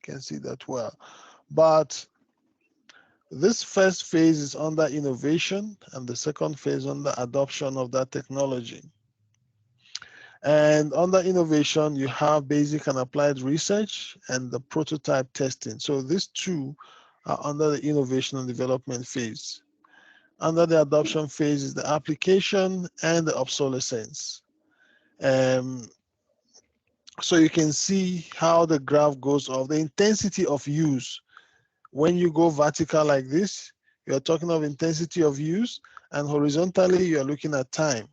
can see that well. But this first phase is under innovation, and the second phase under adoption of that technology. And under innovation, you have basic and applied research and the prototype testing. So these two are under the innovation and development phase. Under the adoption phase is the application and the obsolescence. So you can see how the graph goes off. The intensity of use, when you go vertical like this, you're talking of intensity of use, and horizontally, you're looking at time.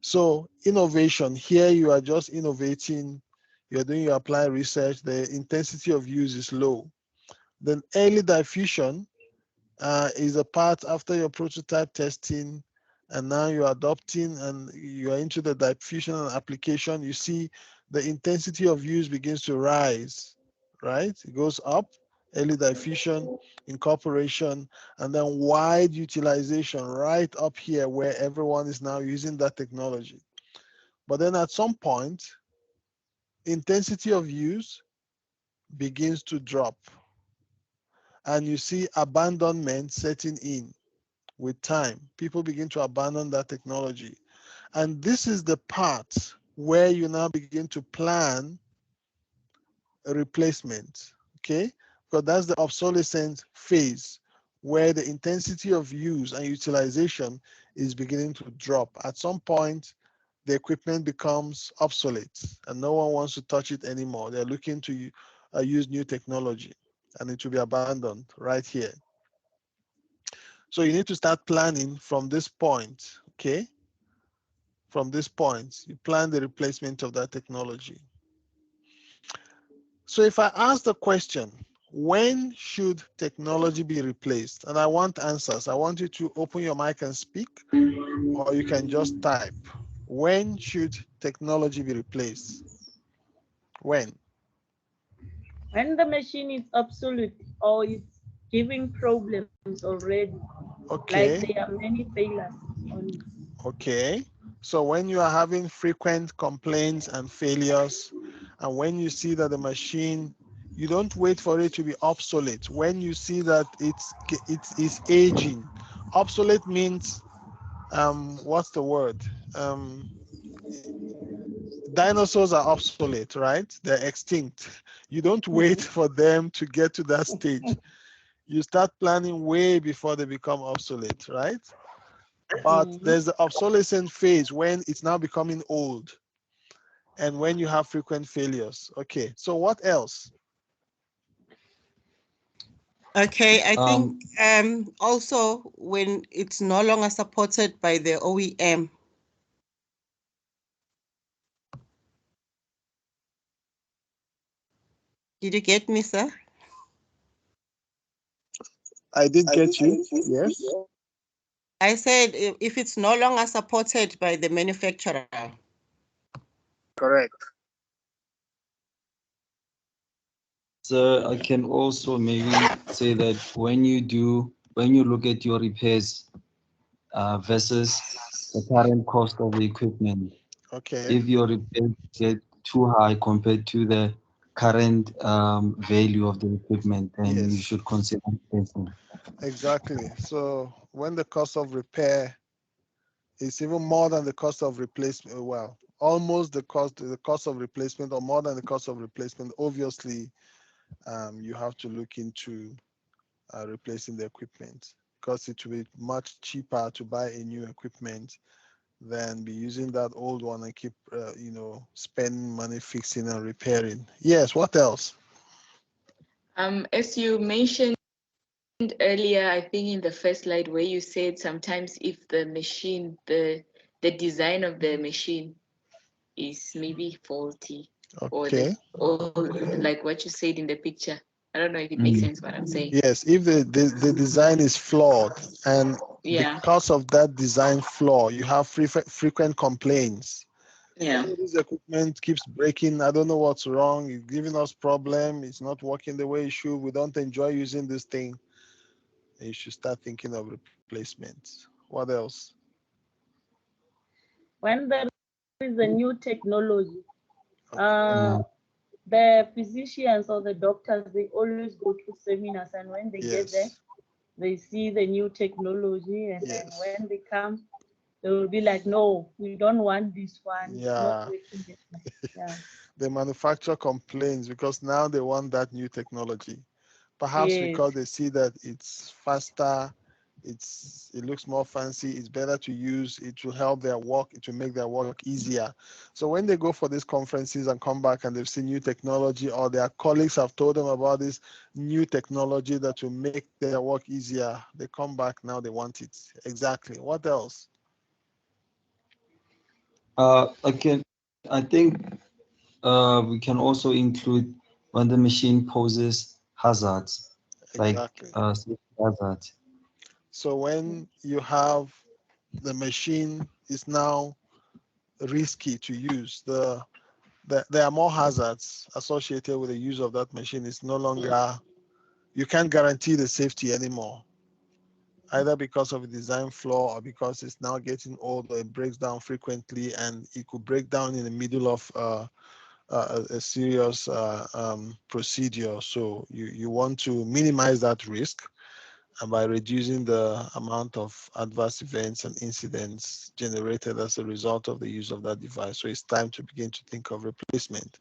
So innovation, here you are just innovating, you're doing your applied research, the intensity of use is low. Then early diffusion is a part after your prototype testing, and now you're adopting and you're into the diffusion and application. You see the intensity of use begins to rise, right? It goes up, early diffusion, incorporation, and then wide utilization right up here where everyone is now using that technology. But then at some point, intensity of use begins to drop, and you see abandonment setting in with time. People begin to abandon that technology. And this is the part where you now begin to plan a replacement, okay? Because that's the obsolescence phase where the intensity of use and utilization is beginning to drop. At some point, the equipment becomes obsolete and no one wants to touch it anymore. They're looking to use new technology, and it will be abandoned right here. So you need to start planning from this point, okay? From this point, you plan the replacement of that technology. So if I ask the question, when should technology be replaced? And I want answers. I want you to open your mic and speak, or you can just type. When should technology be replaced? When? When the machine is obsolete or it's giving problems already. Okay. Like there are many failures on it. Okay. So when you are having frequent complaints and failures, and when you see that the machine, you don't wait for it to be obsolete. When you see that it's aging, obsolete means what's the word? Dinosaurs are obsolete, right? They're extinct. You don't wait for them to get to that stage. You start planning way before they become obsolete, right? But there's the obsolescence phase when it's now becoming old and when you have frequent failures. Okay, so what else? Okay, I think also when it's no longer supported by the OEM. Did you get me, sir? I did get you, yes. I said if it's no longer supported by the manufacturer. Correct. So I can also maybe say that when you look at your repairs versus the current cost of the equipment, okay, if your repairs get too high compared to the current value of the equipment, then yes, you should consider replacing. Exactly. So when the cost of repair is even more than the cost of replacement, well, almost the cost of replacement or more than the cost of replacement, obviously you have to look into replacing the equipment, because it will be much cheaper to buy a new equipment than be using that old one and keep spending money fixing and repairing. Yes, what else? As you mentioned earlier, I think in the first slide where you said sometimes if the machine, the design of the machine is maybe faulty, okay, or like what you said in the picture. I don't know if it makes sense what I'm saying. Yes, if the design is flawed, and because of that design flaw, you have frequent complaints. Yeah. This equipment keeps breaking. I don't know what's wrong. It's giving us problem. It's not working the way it should. We don't enjoy using this thing. You should start thinking of replacements. What else? When there is a new technology, the physicians or the doctors, they always go to seminars, and when they get there, Yes. they see the new technology, and then Yes. when they come, they will be like, no, we don't want this one. It's not Yeah. working this way. Yeah. The manufacturer complains because now they want that new technology. Perhaps Yes. because they see that it's faster, it looks more fancy, it's better to use, it will help their work, it will make their work easier. So when they go for these conferences and come back and they've seen new technology, or their colleagues have told them about this new technology that will make their work easier, they come back, now they want it. Exactly. What else? Again, I think we can also include when the machine poses hazards, like Exactly. safety hazards. So when you have the machine is now risky to use, there are more hazards associated with the use of that machine. It's no longer, you can't guarantee the safety anymore, either because of a design flaw or because it's now getting old, or it breaks down frequently, and it could break down in the middle of a serious procedure. So you want to minimize that risk, and by reducing the amount of adverse events and incidents generated as a result of the use of that device. So it's time to begin to think of replacement.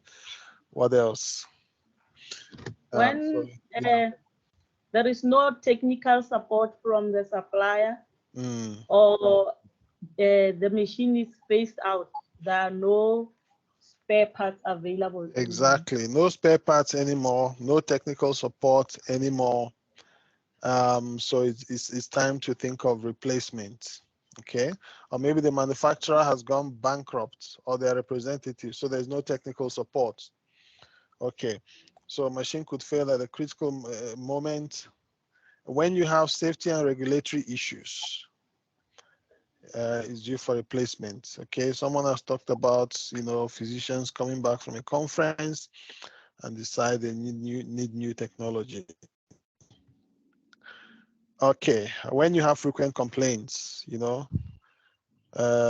What else? When Yeah. there is no technical support from the supplier, Mm, or the machine is phased out, there are no spare parts available anymore. exactly. No spare parts anymore. No technical support anymore. So it's time to think of replacement. Okay. Or maybe the manufacturer has gone bankrupt, or their representative, so there's no technical support. Okay. So a machine could fail at a critical moment. When you have safety and regulatory issues, is due for replacement. Okay, someone has talked about, physicians coming back from a conference and decide they need new technology. Okay, when you have frequent complaints,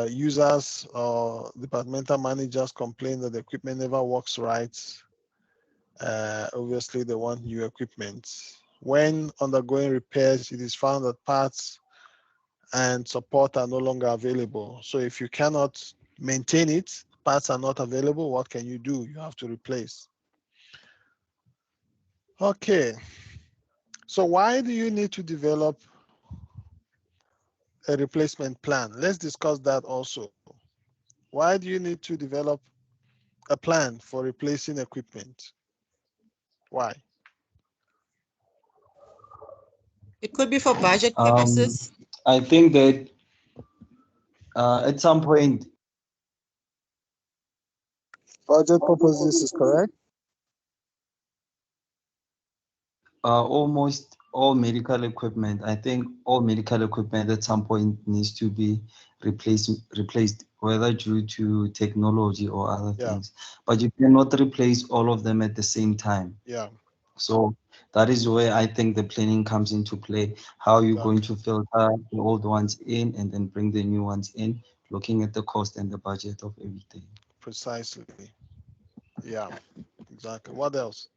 users or departmental managers complain that the equipment never works right. Obviously, they want new equipment. When undergoing repairs, it is found that parts and support are no longer available. So if you cannot maintain it, parts are not available, what can you do? You have to replace. Okay, so why do you need to develop a replacement plan? Let's discuss that also. Why do you need to develop a plan for replacing equipment? Why? It could be for budget Um, purposes. I think that at some point, Budget purposes is correct. almost all medical equipment, I think all medical equipment at some point needs to be replaced, whether due to technology or other Yeah. things. But you cannot replace all of them at the same time. Yeah. So that is where I think the planning comes into play. How you're going Exactly. to filter the old ones in and then bring the new ones in, looking at the cost and the budget of everything. Precisely. Yeah, exactly. What else?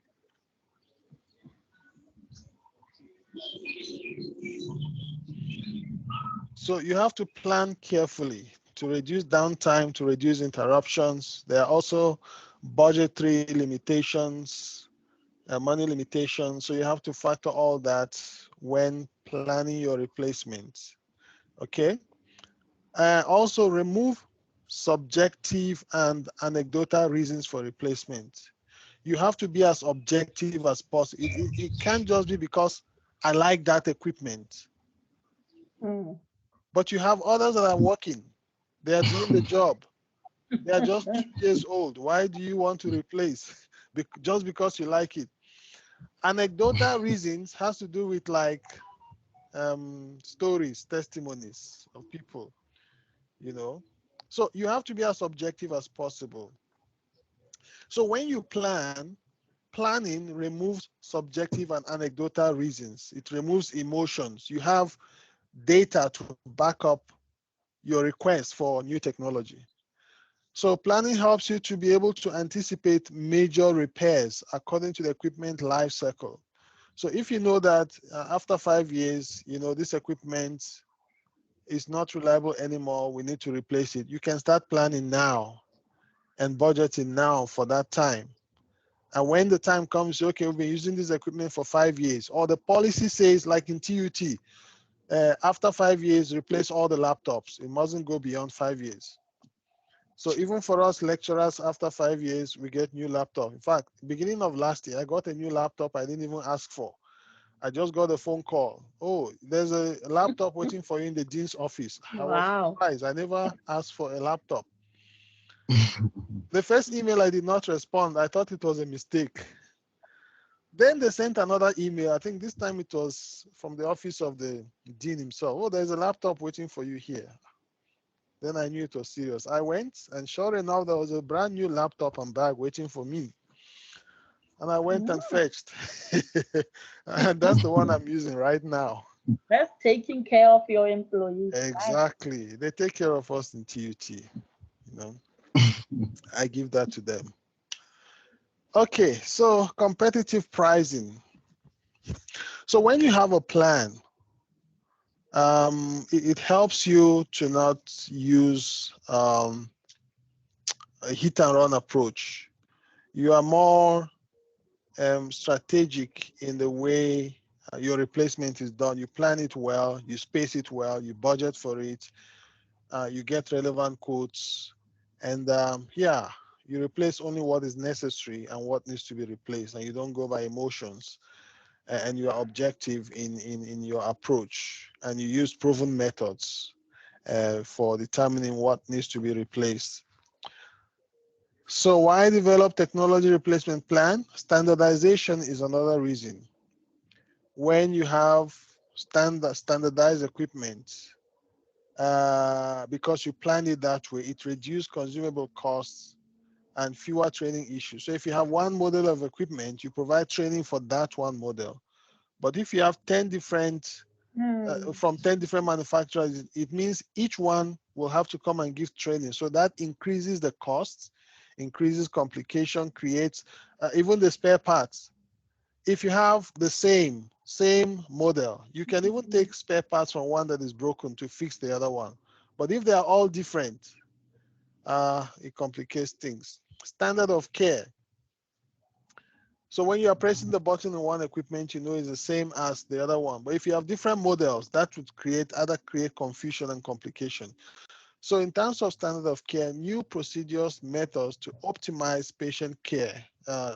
So you have to plan carefully to reduce downtime, to reduce interruptions. There are also budgetary limitations, money limitations. So you have to factor all that when planning your replacements. Okay. Also remove subjective and anecdotal reasons for replacement. You have to be as objective as possible. It can't just be because I like that equipment. Mm. But you have others that are working. They are doing the job. They are just 2 years old. Why do you want to replace? Just because you like it. Anecdotal reasons has to do with like stories, testimonies of people, you know. So you have to be as objective as possible. So when you planning removes subjective and anecdotal reasons. It removes emotions. You have data to back up your request for new technology. So planning helps you to be able to anticipate major repairs according to the equipment life cycle. So if you know that after 5 years, this equipment is not reliable anymore, we need to replace it, you can start planning now and budgeting now for that time. And when the time comes, okay, we've been using this equipment for 5 years, or the policy says, like in TUT, after 5 years, replace all the laptops. It mustn't go beyond 5 years. So even for us lecturers, after 5 years, we get new laptop. In fact, beginning of last year, I got a new laptop I didn't even ask for. I just got a phone call. Oh, there's a laptop waiting for you in the dean's office. I was surprised. I never asked for a laptop. The first email I did not respond. I thought it was a mistake. Then they sent another email. I think this time it was from the office of the dean himself. Oh, there's a laptop waiting for you here. Then I knew it was serious. I went, and sure enough, there was a brand new laptop and bag waiting for me. And I went and fetched. And that's the one I'm using right now. That's taking care of your employees. Exactly. They take care of us in TUT. I give that to them. Okay, so competitive pricing. So when you have a plan, it helps you to not use a hit and run approach. You are more strategic in the way your replacement is done. You plan it well, you space it well, you budget for it, you get relevant quotes, and you replace only what is necessary and what needs to be replaced, and you don't go by emotions, and you are objective in your approach, and you use proven methods for determining what needs to be replaced. So why develop technology replacement plan? Standardization is another reason. When you have standardized equipment, because you plan it that way, it reduces consumable costs and fewer training issues. So if you have one model of equipment, you provide training for that one model. But if you have 10 different, from 10 different manufacturers, it means each one will have to come and give training. So that increases the costs, increases complication, creates even the spare parts. If you have the same model, you can even take spare parts from one that is broken to fix the other one. But if they are all different, it complicates things. Standard of care. So when you are pressing the button on one equipment, it's the same as the other one. But if you have different models, that would create confusion and complication. So in terms of standard of care, new procedures, methods to optimize patient care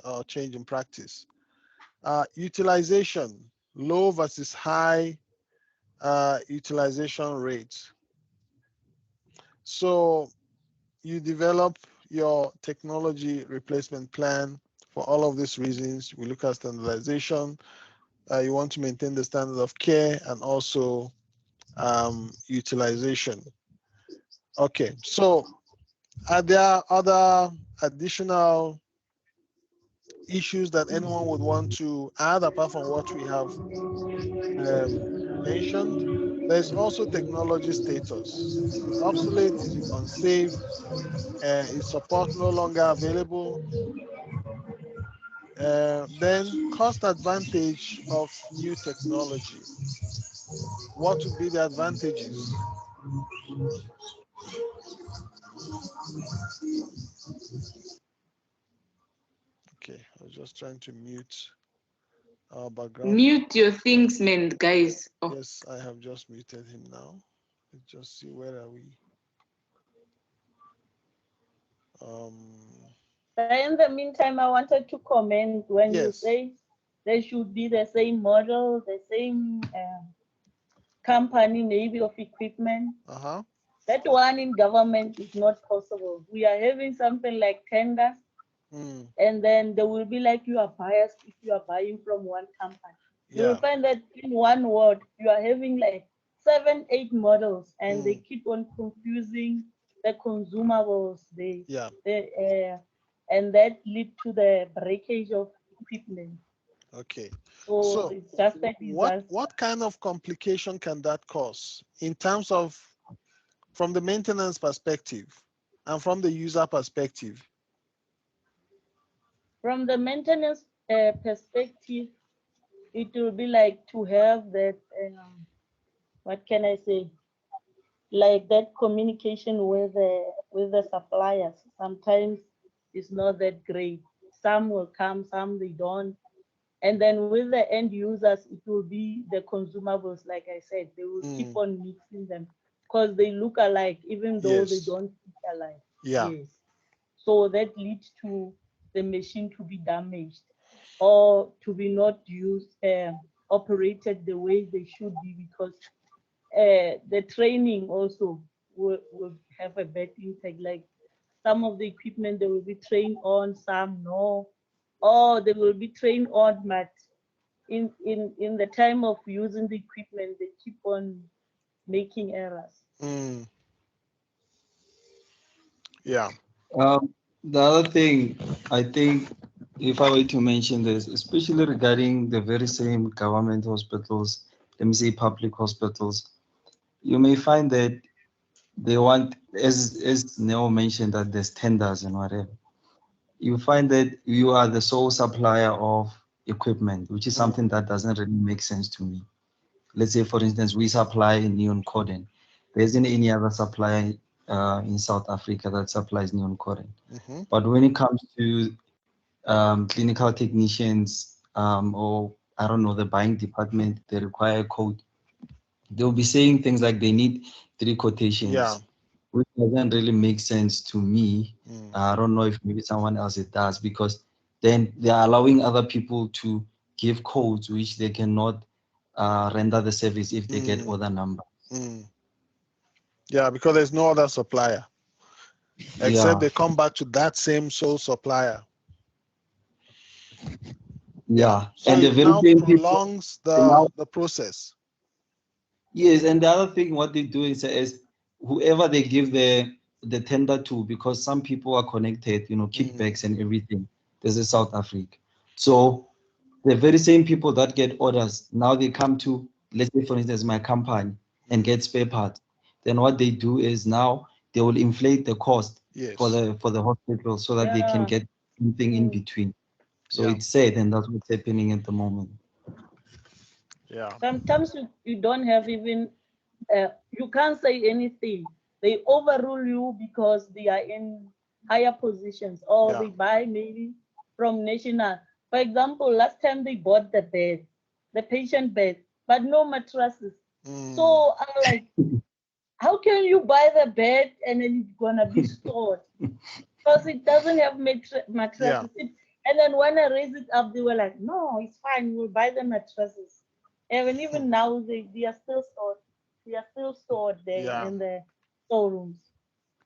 or change in practice. Utilization, low versus high utilization rates. So you develop your technology replacement plan for all of these reasons. We look at standardization. You want to maintain the standard of care and also utilization. Okay, so are there other additional issues that anyone would want to add apart from what we have mentioned? There's also technology status. Is it obsolete? Is it unsafe? Is support no longer available? Then cost advantage of new technology. What would be the advantages? Okay, I was just trying to mute our background. Mute your things, man, guys. Oh. Yes, I have just muted him now. Let's just see, where are we? In the meantime, I wanted to comment when you say there should be the same model, the same company maybe of equipment. That one in government is not possible. We are having something like tenders, and then there will be like you are biased if you are buying from one company. You will find that in one word, you are having like 7, 8 models, and they keep on confusing the consumables. And that lead to the breakage of equipment. Okay. So it's just a disaster. What kind of complication can that cause in terms of, from the maintenance perspective? And from the user perspective? From the maintenance perspective, it will be like to have that, what can I say? Like that communication with the suppliers. Sometimes it's not that great. Some will come, some they don't. And then with the end users, it will be the consumables, like I said, they will keep on mixing them because they look alike, even though they don't look alike. Yeah. Yes. So that leads to the machine to be damaged or to be not used, operated the way they should be, because the training also will have a bad impact. Like some of the equipment they will be trained on, some no, or they will be trained on, but in the time of using the equipment, they keep on making errors. Yeah. The other thing, I think, if I were to mention this, especially regarding the very same government hospitals, let me say public hospitals, you may find that they want, as Neo mentioned, that there's tenders and whatever. You find that you are the sole supplier of equipment, which is something that doesn't really make sense to me. Let's say, for instance, we supply neon coding. There isn't any other supplier in South Africa that supplies neon coding. But when it comes to clinical technicians or I don't know, the buying department, they require a code. They'll be saying things like they need 3 quotations, which doesn't really make sense to me. I don't know if maybe someone else it does, because then they are allowing other people to give codes which they cannot render the service if they get other numbers. Yeah, because there's no other supplier, except they come back to that same sole supplier. Yeah. So and it the very now same prolongs people, the process. Yes, and the other thing what they do is whoever they give the tender to, because some people are connected, you know, kickbacks and everything. This is South Africa. So the very same people that get orders, now they come to, let's say for instance, my company and get spare parts. Then what they do is now they will inflate the cost for the hospital so that they can get something in between. So it's sad, and that's what's happening at the moment. Yeah. Sometimes you don't have even, you can't say anything. They overrule you because they are in higher positions, or they buy maybe from national. For example, last time they bought the bed, the patient bed, but no mattresses. So I'm like, how can you buy the bed and then it's gonna be stored? Because it doesn't have mattresses. And then when I raised it up, they were like, no, it's fine, we'll buy the mattresses. And even now they are still stored. They are still stored there in the storerooms.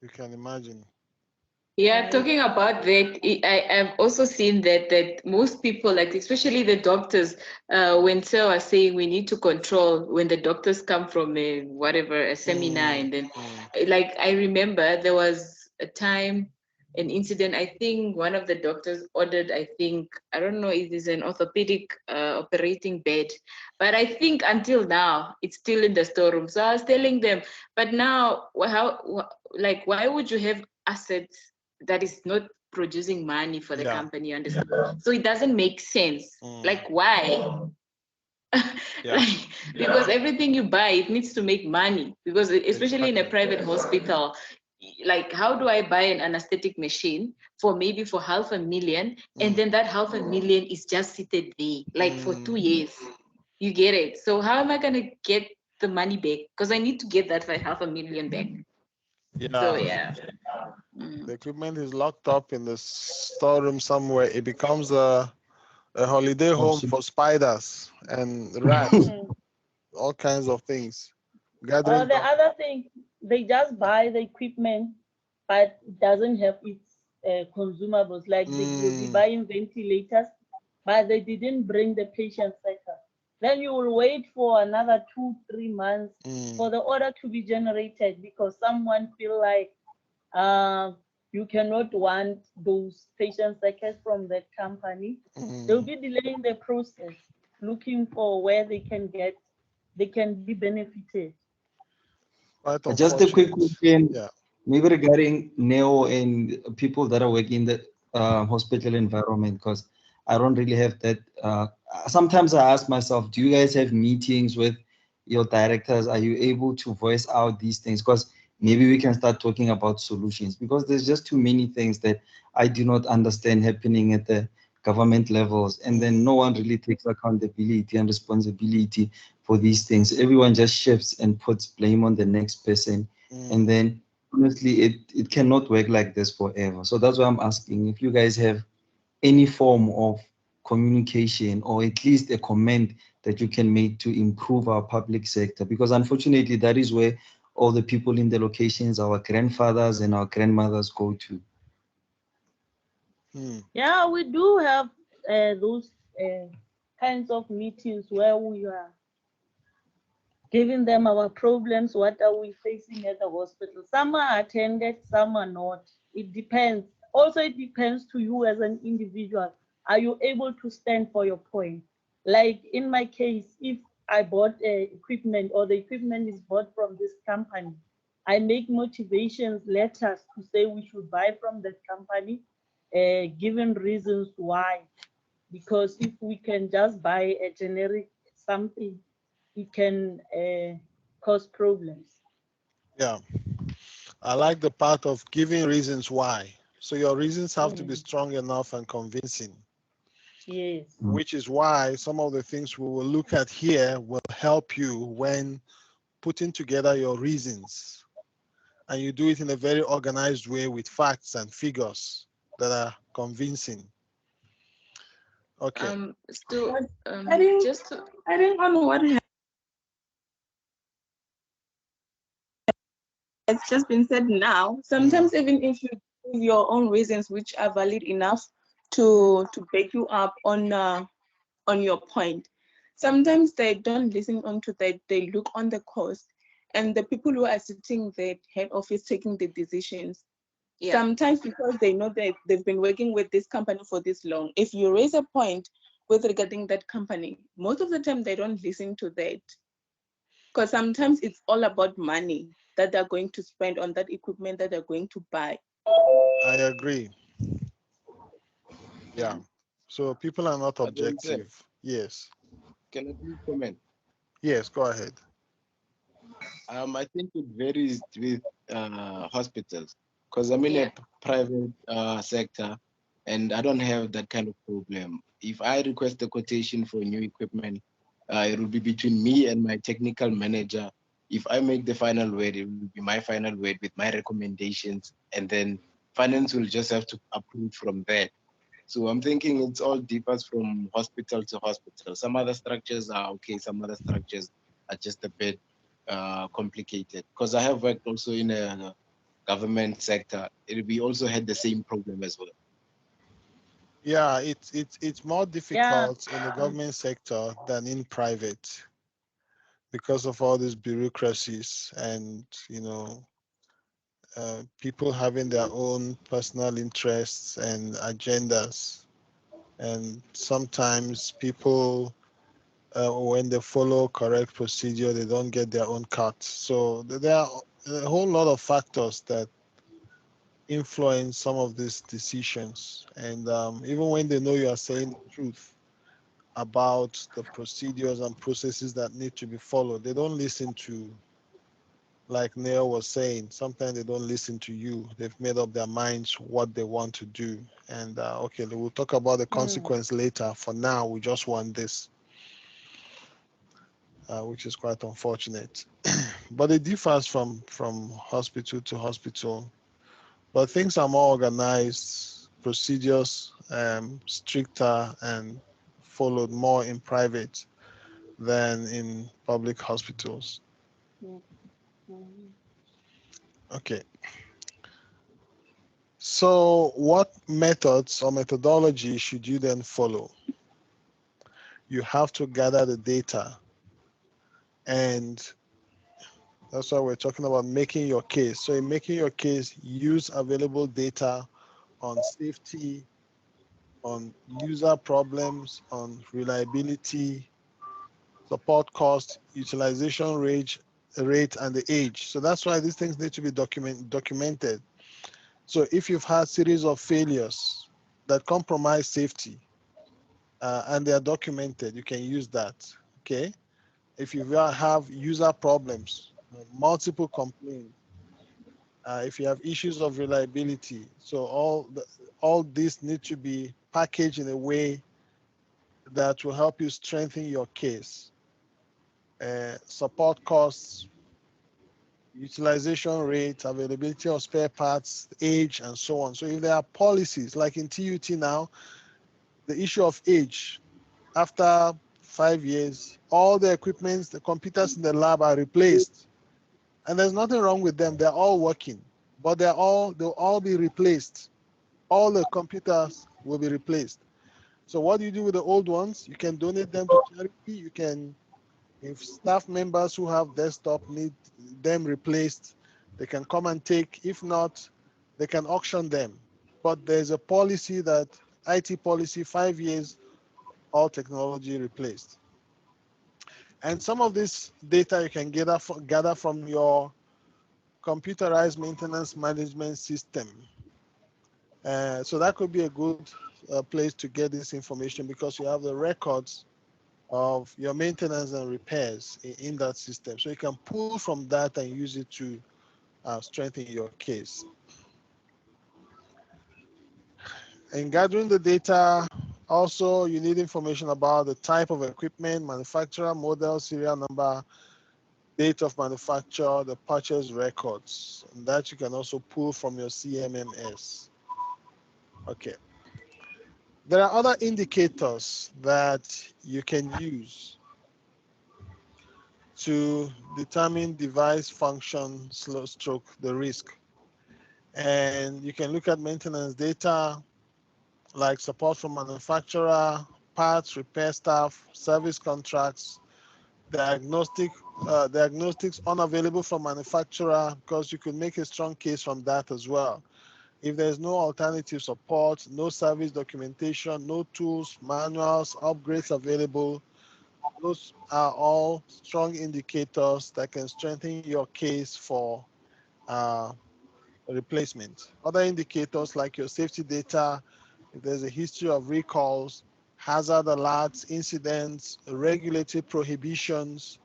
You can imagine. Yeah, talking about that, I've also seen that most people, like especially the doctors, when Sir was saying we need to control, when the doctors come from a seminar, and then like I remember there was a time, an incident, I think one of the doctors ordered, I don't know if it's an orthopedic operating bed, but I think until now it's still in the storeroom. So I was telling them, but now why would you have assets that is not producing money for the company, you understand? So it doesn't make sense. Like, why? Like, because everything you buy, it needs to make money, because especially in a private hospital, like, how do I buy an anesthetic machine for maybe for $500,000, and then that $500,000 is just seated there like for 2 years? You get it? So how am I going to get the money back? Because I need to get that for $500,000 back. So the equipment is locked up in the storeroom somewhere. It becomes a holiday home for spiders and rats, all kinds of things. Or the other thing, they just buy the equipment, but it doesn't have its consumables. Like they will be buying ventilators, but they didn't bring the patient sector. Then you will wait for another 2-3 months for the order to be generated, because someone feel like you cannot want those patient sectors from that company. They'll be delaying the process, looking for where they can be benefited. Just a quick question. maybe regarding neo and people that are working in the hospital environment, because I don't really have that. Sometimes I ask myself, do you guys have meetings with your directors? Are you able to voice out these things? Because maybe we can start talking about solutions, because there's just too many things that I do not understand happening at the government levels, and then no one really takes accountability and responsibility for these things. Everyone just shifts and puts blame on the next person, and then honestly, it cannot work like this forever. So that's why I'm asking if you guys have any form of communication or at least a comment that you can make to improve our public sector, because unfortunately that is where all the people in the locations our grandfathers and our grandmothers go to. Yeah, we do have those kinds of meetings where we are giving them our problems, what are we facing at the hospital. Some are attended, some are not. It depends. Also, it depends to you as an individual. Are you able to stand for your point? Like in my case, if I bought equipment or the equipment is bought from this company, I make motivations letters to say we should buy from that company, given reasons why. Because if we can just buy a generic something, it can cause problems. Yeah, I like the part of giving reasons why. So your reasons have to be strong enough and convincing. Yes. Which is why some of the things we will look at here will help you when putting together your reasons. And you do it in a very organized way with facts and figures that are convincing. Okay. So, just to, I don't know what has just been said now. Sometimes even if you give your own reasons which are valid enough to back you up on your point, sometimes they don't listen onto that. They look on the cost, and the people who are sitting there head office taking the decisions. Yeah. Sometimes because they know that they've been working with this company for this long. If you raise a point with regarding that company, most of the time they don't listen to that. Because sometimes it's all about money that they're going to spend on that equipment that they're going to buy. I agree. Yeah. So people are not objective. Yes. Can I please comment? Yes, go ahead. I think it varies with hospitals, because I'm in a private sector and I don't have that kind of problem. If I request a quotation for new equipment, it will be between me and my technical manager. If I make the final word, it will be my final word with my recommendations, and then finance will just have to approve from there. So I'm thinking it's all differs from hospital to hospital. Some other structures are okay, some other structures are just a bit complicated. Because I have worked also in a government sector. We also had the same problem as well. Yeah, it's more difficult in the government sector than in private because of all these bureaucracies and, people having their own personal interests and agendas. And sometimes people, when they follow correct procedure, they don't get their own cut. So there are a whole lot of factors that influence some of these decisions. And even when they know you are saying the truth about the procedures and processes that need to be followed, they don't listen to, like Neil was saying, sometimes they don't listen to you. They've made up their minds what they want to do. And okay, we'll talk about the consequence later. For now, we just want this, which is quite unfortunate. But it differs from hospital to hospital. But things are more organized, procedures stricter and followed more in private than in public hospitals. Okay. So what methods or methodology should you then follow? You have to gather the data, and that's why we're talking about making your case. So in making your case, use available data on safety, on user problems, on reliability, support cost, utilization rate and the age. So that's why these things need to be documented. So if you've had series of failures that compromise safety and they are documented, you can use that. Okay. If you have user problems, multiple complaints, if you have issues of reliability, so all these need to be packaged in a way that will help you strengthen your case. Support costs, utilization rate, availability of spare parts, age, and so on. So if there are policies, like in TUT now, the issue of age, after 5 years, all the equipment, the computers in the lab are replaced. And there's nothing wrong with them. They're all working, but they'll all be replaced. All the computers will be replaced. So what do you do with the old ones? You can donate them to charity. You can, if staff members who have desktop need them replaced, they can come and take. If not, they can auction them. But there's a policy that IT policy, 5 years, all technology replaced. And some of this data you can gather from your computerized maintenance management system. So that could be a good place to get this information because you have the records of your maintenance and repairs in that system. So you can pull from that and use it to strengthen your case. In gathering the data, also you need information about the type of equipment, manufacturer, model, serial number, date of manufacture, the purchase records, and that you can also pull from your CMMS. Okay. There are other indicators that you can use to determine device function stroke the risk. And you can look at maintenance data like support from manufacturer, parts, repair staff, service contracts, diagnostics unavailable from manufacturer, because you could make a strong case from that as well. If there's no alternative support, no service documentation, no tools, manuals, upgrades available, those are all strong indicators that can strengthen your case for replacement. Other indicators like your safety data, if there's a history of recalls, hazard alerts, incidents, regulatory prohibitions,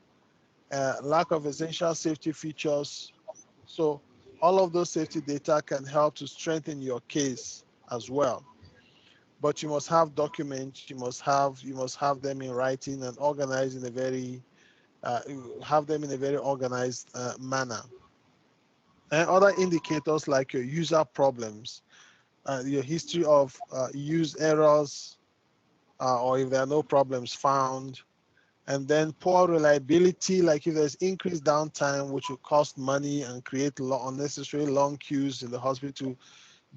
lack of essential safety features. So all of those safety data can help to strengthen your case as well. But you must have documents, you must have them in writing and organized in a very organized manner. And other indicators like your user problems, your history of use errors, or if there are no problems found, and then poor reliability, like if there's increased downtime, which will cost money and create unnecessary long queues in the hospital,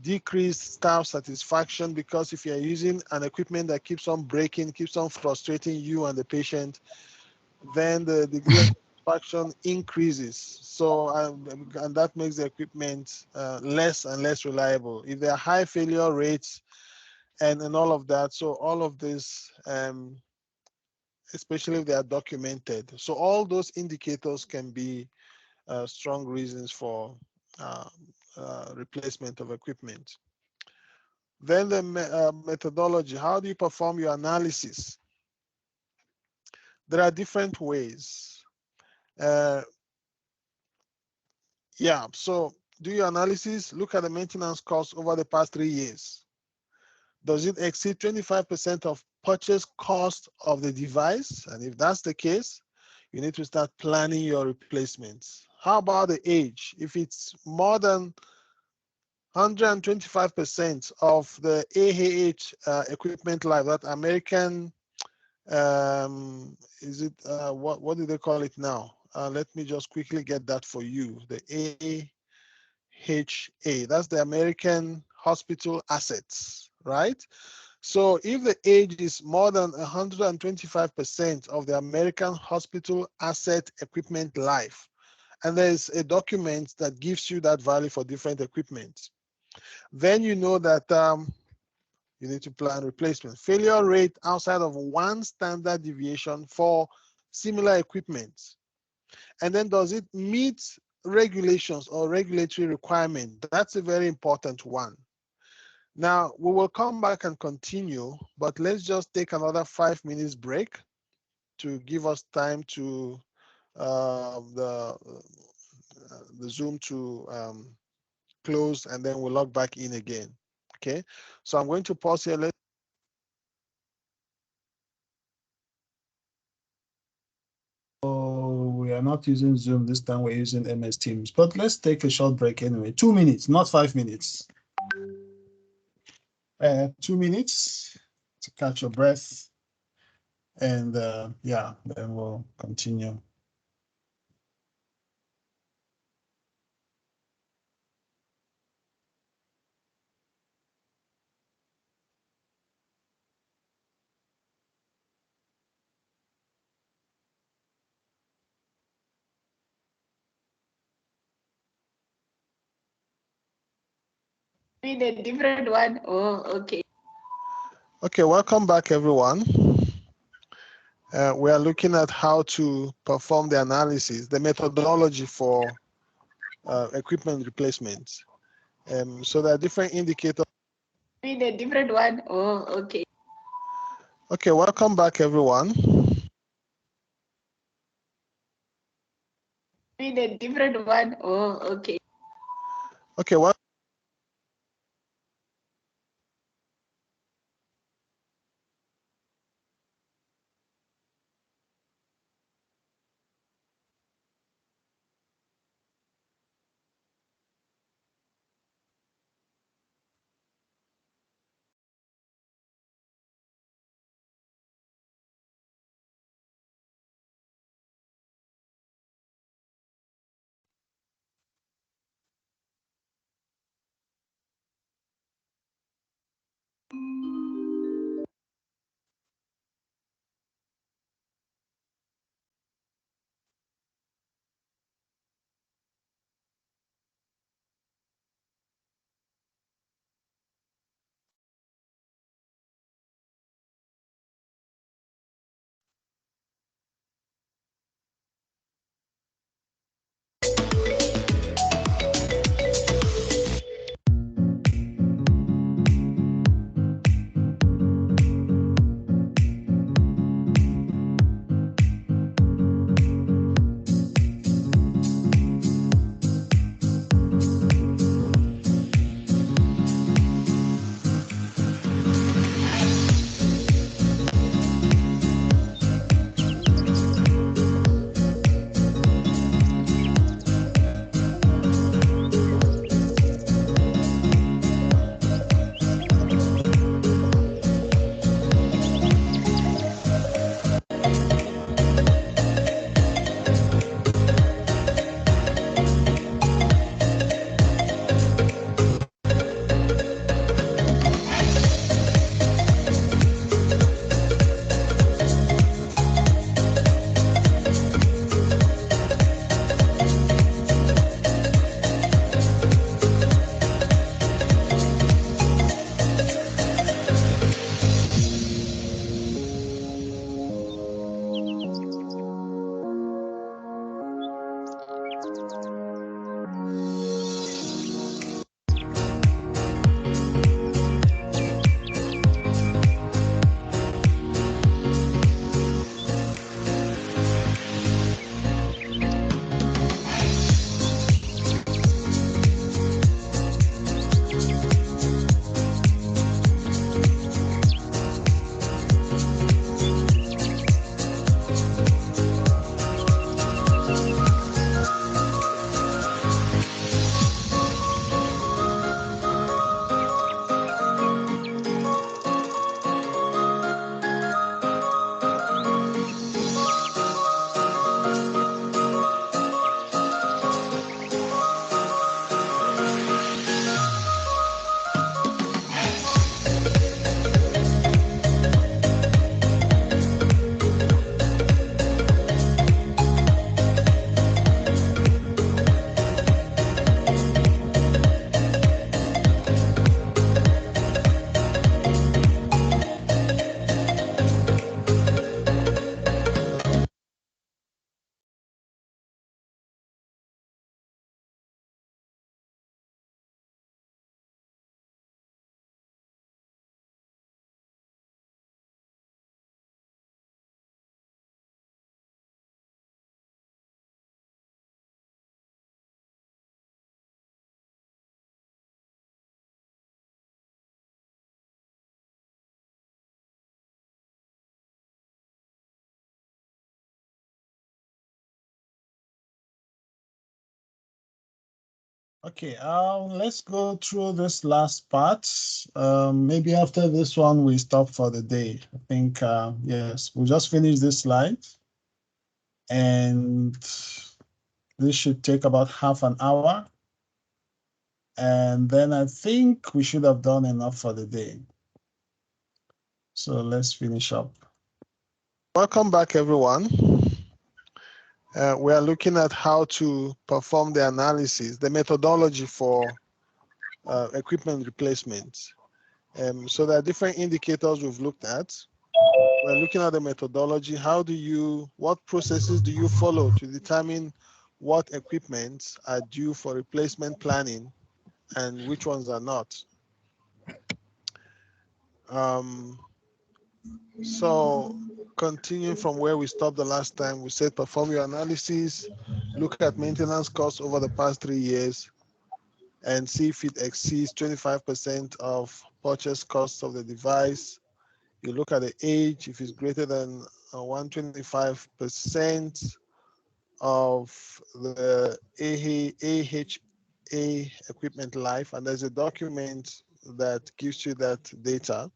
decreased staff satisfaction, because if you're using an equipment that keeps on breaking, keeps on frustrating you and the patient, then the degree of satisfaction increases. So, and that makes the equipment less and less reliable. If there are high failure rates and all of that, so all of this, especially if they are documented. So all those indicators can be strong reasons for replacement of equipment. Then the methodology, how do you perform your analysis? There are different ways. Yeah, so do your analysis, look at the maintenance costs over the past 3 years. Does it exceed 25% of purchase cost of the device? And if that's the case, you need to start planning your replacements. How about the age? If it's more than 125% of the AAH equipment life, that American, is it, what do they call it now? Let me just quickly get that for you. The AHA, that's the American Hospital Assets, right? So if the age is more than 125% of the American Hospital Asset Equipment Life, and there's a document that gives you that value for different equipment, then you know that you need to plan replacement. Failure rate outside of 1 standard deviation for similar equipment. And then does it meet regulations or regulatory requirement? That's a very important one. Now, we will come back and continue, but let's just take another 5 minutes break to give us time to the Zoom to close, and then we'll log back in again. Okay, so I'm going to pause here. We are not using Zoom this time, we're using MS Teams, but let's take a short break anyway. 2 minutes, not 5 minutes. 2 minutes to catch your breath, and yeah, then we'll continue. Read a different one. Oh, okay. Okay, welcome back, everyone. We are looking at how to perform the analysis, the methodology for equipment replacements. So there are different indicators. Read a different one. Oh, okay. Okay, welcome back, everyone. Read a different one. Oh, okay. Okay, well. Okay, let's go through this last part. Maybe after this one, we stop for the day. I think, yes, we'll just finish this slide. And this should take about half an hour. And then I think we should have done enough for the day. So let's finish up. Welcome back, everyone. We are looking at how to perform the analysis, the methodology for equipment replacement. So there are different indicators we've looked at. We're looking at the methodology. What processes do you follow to determine what equipment are due for replacement planning and which ones are not? So continuing from where we stopped the last time, we said perform your analysis, look at maintenance costs over the past 3 years, and see if it exceeds 25% of purchase costs of the device. You look at the age, if it's greater than 125% of the AHA equipment life, and there's a document that gives you that data.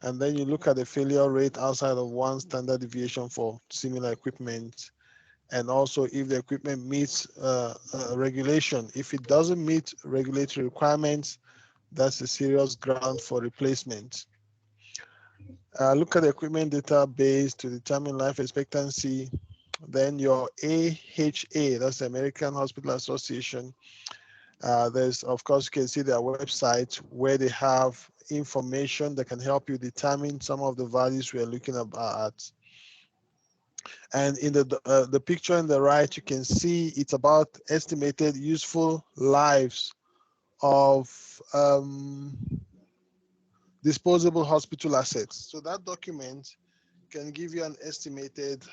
And then you look at the failure rate outside of one standard deviation for similar equipment, and also if the equipment meets regulation. If it doesn't meet regulatory requirements, that's a serious ground for replacement. Look at the equipment database to determine life expectancy. Then your AHA, that's the American Hospital Association. There's, of course, you can see their website where they have information that can help you determine some of the values we are looking at. And in the picture on the right, you can see it's about estimated useful lives of disposable hospital assets. So that document can give you an estimated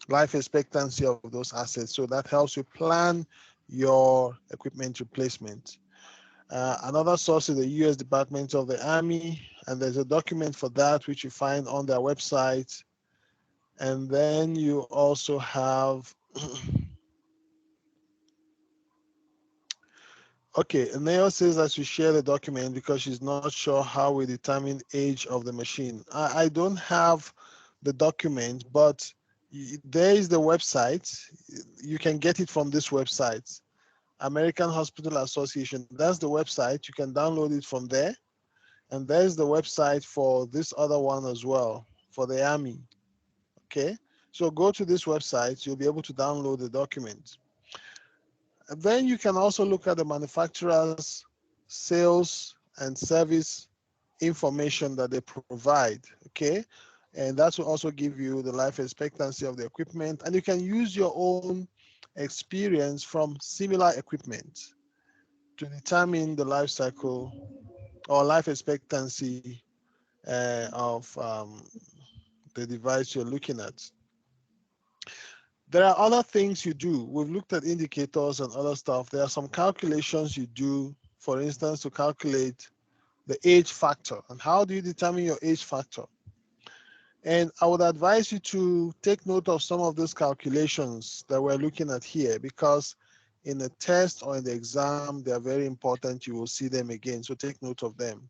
life expectancy of those assets. So that helps you plan your equipment replacement. Another source is the U.S. Department of the Army, and there's a document for that which you find on their website. And then you also have, okay, Neo says that she share the document because she's not sure how we determine age of the machine. I don't have the document, but there is the website. You can get it from this website, American Hospital Association. That's the website. You can download it from there. And there's the website for this other one as well, for the Army. Okay, so go to this website. You'll be able to download the document. And then you can also look at the manufacturer's sales and service information that they provide. Okay, and that will also give you the life expectancy of the equipment, and you can use your own experience from similar equipment to determine the life cycle or life expectancy of the device you're looking at. There are other things you do. We've looked at indicators and other stuff. There are some calculations you do, for instance, to calculate the age factor. And how do you determine your age factor? And I would advise you to take note of some of those calculations that we're looking at here, because in the test or in the exam, they're very important. You will see them again, so take note of them.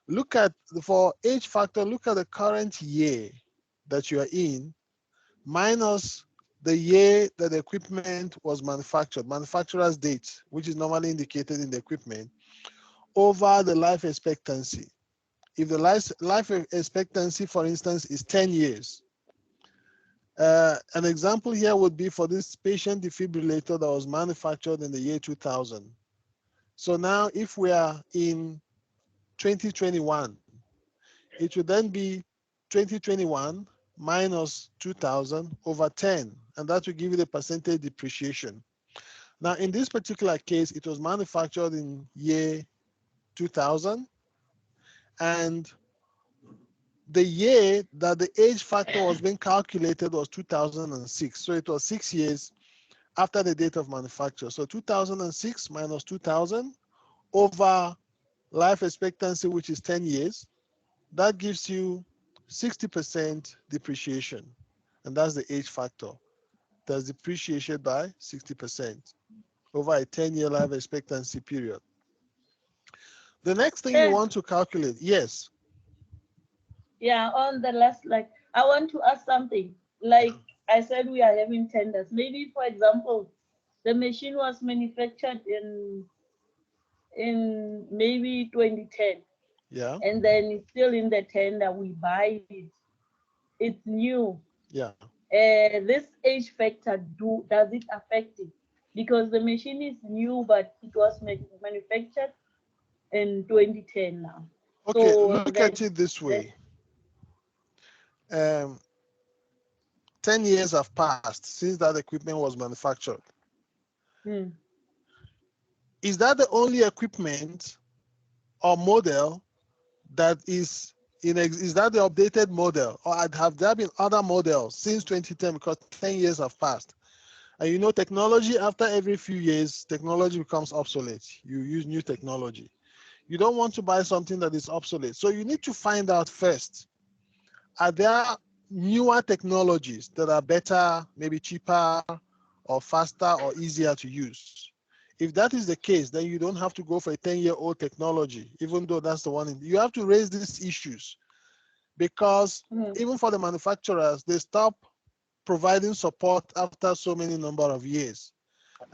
Look at, for age factor, look at the current year that you are in minus the year that the equipment was manufactured, manufacturer's date, which is normally indicated in the equipment, over the life expectancy. If the life expectancy, for instance, is 10 years, an example here would be for this patient defibrillator that was manufactured in the year 2000. So now if we are in 2021, it would then be 2021 minus 2000 over 10, and that will give you the percentage depreciation. Now, in this particular case, it was manufactured in year 2000, and the year that the age factor was being calculated was 2006. So it was 6 years after the date of manufacture. So 2006 minus 2000 over life expectancy, which is 10 years, that gives you 60% depreciation. And that's the age factor. That's depreciated by 60%. over a 10-year life expectancy period. The next thing you want to calculate, yes. Yeah, on the last, like, I want to ask something. Like I said, we are having tenders. Maybe, for example, the machine was manufactured in maybe 2010. Yeah. And then it's still in the tender, we buy it. It's new. Yeah. This age factor, does it affect it? Because the machine is new, but it was manufactured in 2010 now. Okay, so look at it this way. 10 years have passed since that equipment was manufactured. Is that the only equipment or model that is is that the updated model, or have there been other models since 2010? Because 10 years have passed. And you know, technology, after every few years, technology becomes obsolete. You use new technology. You don't want to buy something that is obsolete. So you need to find out first, are there newer technologies that are better, maybe cheaper or faster or easier to use? If that is the case, then you don't have to go for a 10-year-old technology, even though that's the one. You have to raise these issues because even for the manufacturers, they stop providing support after so many number of years.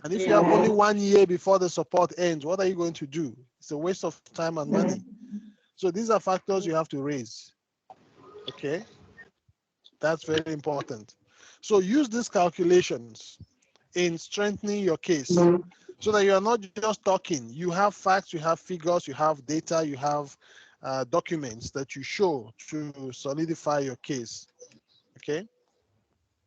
And if you have only 1 year before the support ends, what are you going to do? It's a waste of time and money. So these are factors you have to raise. Okay, that's very important. So use these calculations in strengthening your case so that you are not just talking. You have facts, you have figures, you have data, you have documents that you show to solidify your case. Okay.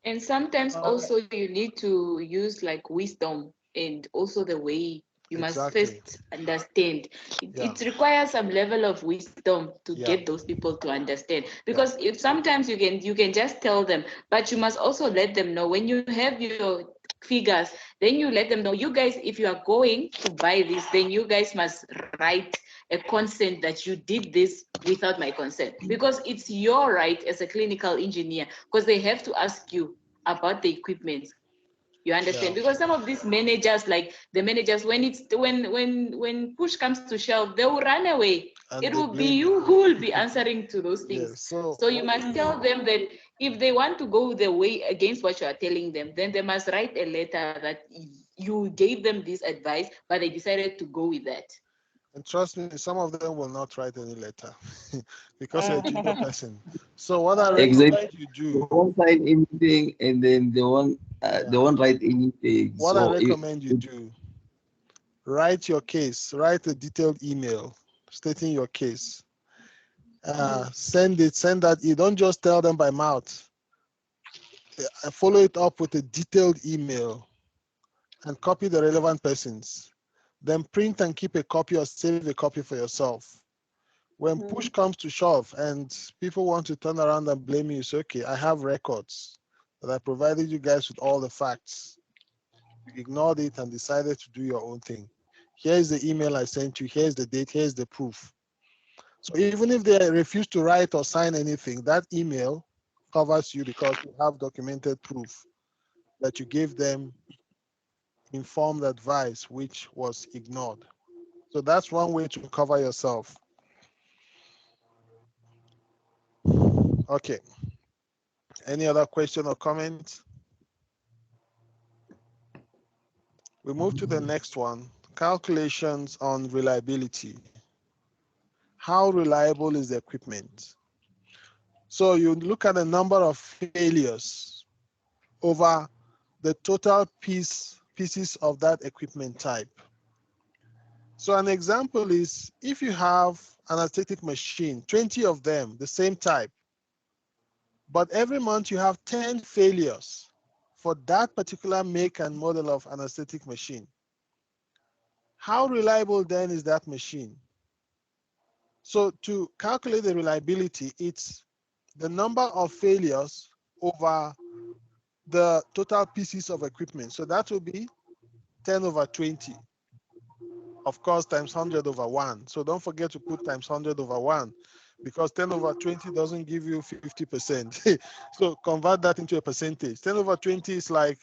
And sometimes also you need to use like wisdom and also the way you must first understand. It requires some level of wisdom to get those people to understand. Because if sometimes you can just tell them, but you must also let them know when you have your figures, then you let them know, you guys, if you are going to buy this, then you guys must write a consent that you did this without my consent, because it's your right as a clinical engineer, because they have to ask you about the equipment. You understand? Because some of these managers, like the managers, when push comes to shove, they will run away. And it will be you who will be answering to those things. So you must tell them that if they want to go the way against what you are telling them, then they must write a letter that you gave them this advice, but they decided to go with that. And trust me, some of them will not write any letter because you're a junior person. So what I recommend you do, they won't sign anything, and then they won't write anything. What I recommend you do, write your case, write a detailed email stating your case. Send that. You don't just tell them by mouth. Follow it up with a detailed email and copy the relevant persons. Then print and keep a copy or save a copy for yourself. When push comes to shove and people want to turn around and blame you, say, okay, I have records that I provided you guys with all the facts. You ignored it and decided to do your own thing. Here's the email I sent you. Here's the date. Here's the proof. So even if they refuse to write or sign anything, that email covers you because you have documented proof that you gave them informed advice which was ignored. So that's one way to cover yourself. Okay. Any other question or comment? We move to the next one, calculations on reliability. How reliable is the equipment? So you look at the number of failures over the total pieces of that equipment type. So an example is if you have an aesthetic machine, 20 of them, the same type, but every month you have 10 failures for that particular make and model of an aesthetic machine. How reliable then is that machine? So to calculate the reliability, it's the number of failures over the total pieces of equipment. So that will be 10 over 20. Of course, times 100 over 1. So don't forget to put times 100 over 1 because 10 over 20 doesn't give you 50%. So convert that into a percentage. 10 over 20 is like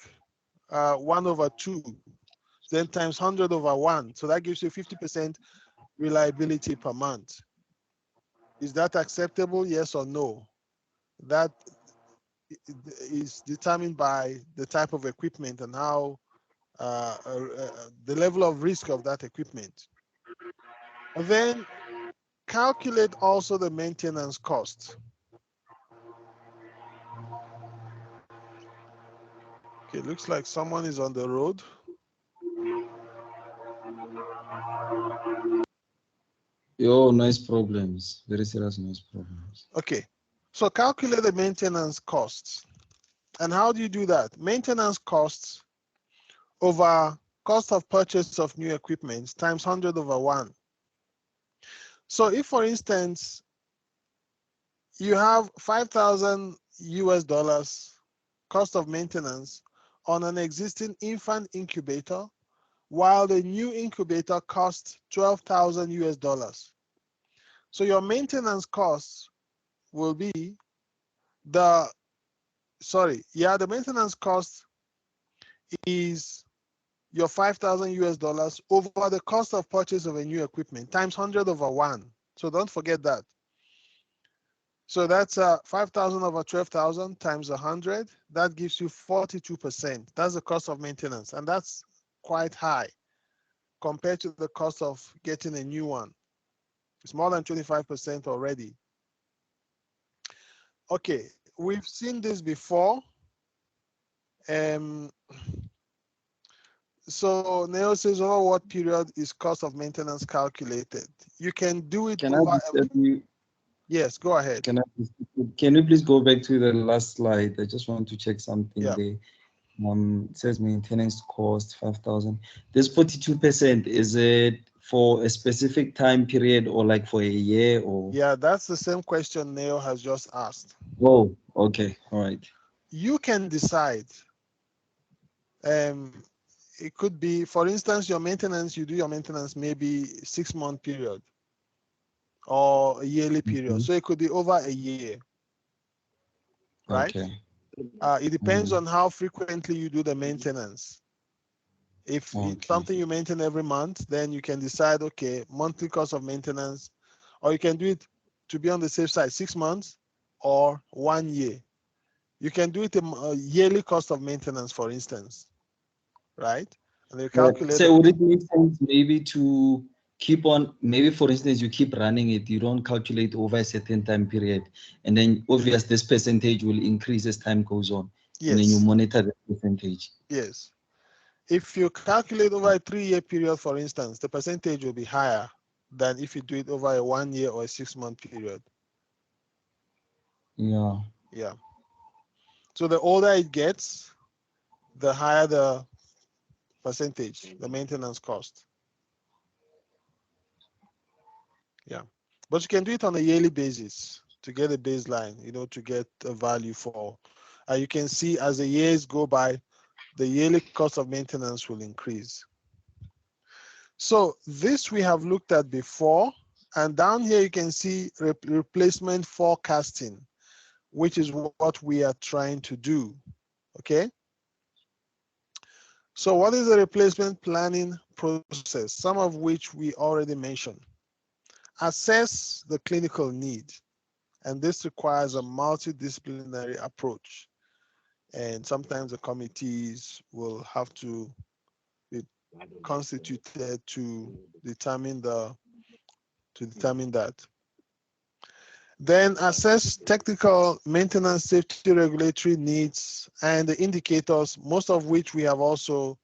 1 over 2. then times 100 over 1. So that gives you 50% reliability per month. Is that acceptable? Yes or no? That is determined by the type of equipment and how the level of risk of that equipment. And then calculate also the maintenance cost. Okay, looks like someone is on the road. Yo, noise problems, very serious noise problems. Okay, so calculate the maintenance costs. And how do you do that? Maintenance costs over cost of purchase of new equipment times 100 over 1. So if, for instance, you have 5,000 US dollars cost of maintenance on an existing infant incubator, while the new incubator costs 12,000 US dollars. So your maintenance costs will be the maintenance cost is your 5,000 US dollars over the cost of purchase of a new equipment times 100 over 1. So don't forget that. So that's 5,000 over 12,000 times 100. That gives you 42%. That's the cost of maintenance, and that's quite high compared to the cost of getting a new one. It's more than 25% already. Okay, we've seen this before. So Neo says, over what period is cost of maintenance calculated? You can do it over. Yes, go ahead. Can you please go back to the last slide? I just want to check something there. It says maintenance cost 5,000. This 42%, is it for a specific time period or like for a year or? Yeah, that's the same question Neo has just asked. Oh, okay, all right. You can decide. It could be, for instance, your maintenance, you do your maintenance maybe 6-month period or a yearly period. So it could be over a year, right? Okay. It depends on how frequently you do the maintenance. If it's something you maintain every month, then you can decide, okay, monthly cost of maintenance, or you can do it to be on the safe side, 6 months or 1 year. You can do it a yearly cost of maintenance, for instance, right? And they calculate. So would it make sense maybe to keep on, maybe for instance, you keep running it, you don't calculate over a certain time period, and then obviously this percentage will increase as time goes on. Yes. And then you monitor the percentage. Yes. If you calculate over a 3-year period, for instance, the percentage will be higher than if you do it over a 1 year or a 6-month period. Yeah. Yeah. So the older it gets, the higher the percentage, the maintenance cost. Yeah. But you can do it on a yearly basis to get a baseline, to get a value for. You can see as the years go by, the yearly cost of maintenance will increase. So this we have looked at before, and down here you can see replacement forecasting, which is what we are trying to do, okay? So what is the replacement planning process? Some of which we already mentioned. Assess the clinical need, and this requires a multidisciplinary approach. And sometimes the committees will have to be constituted to determine that. Then assess technical maintenance, safety, regulatory needs, and the indicators, most of which we have also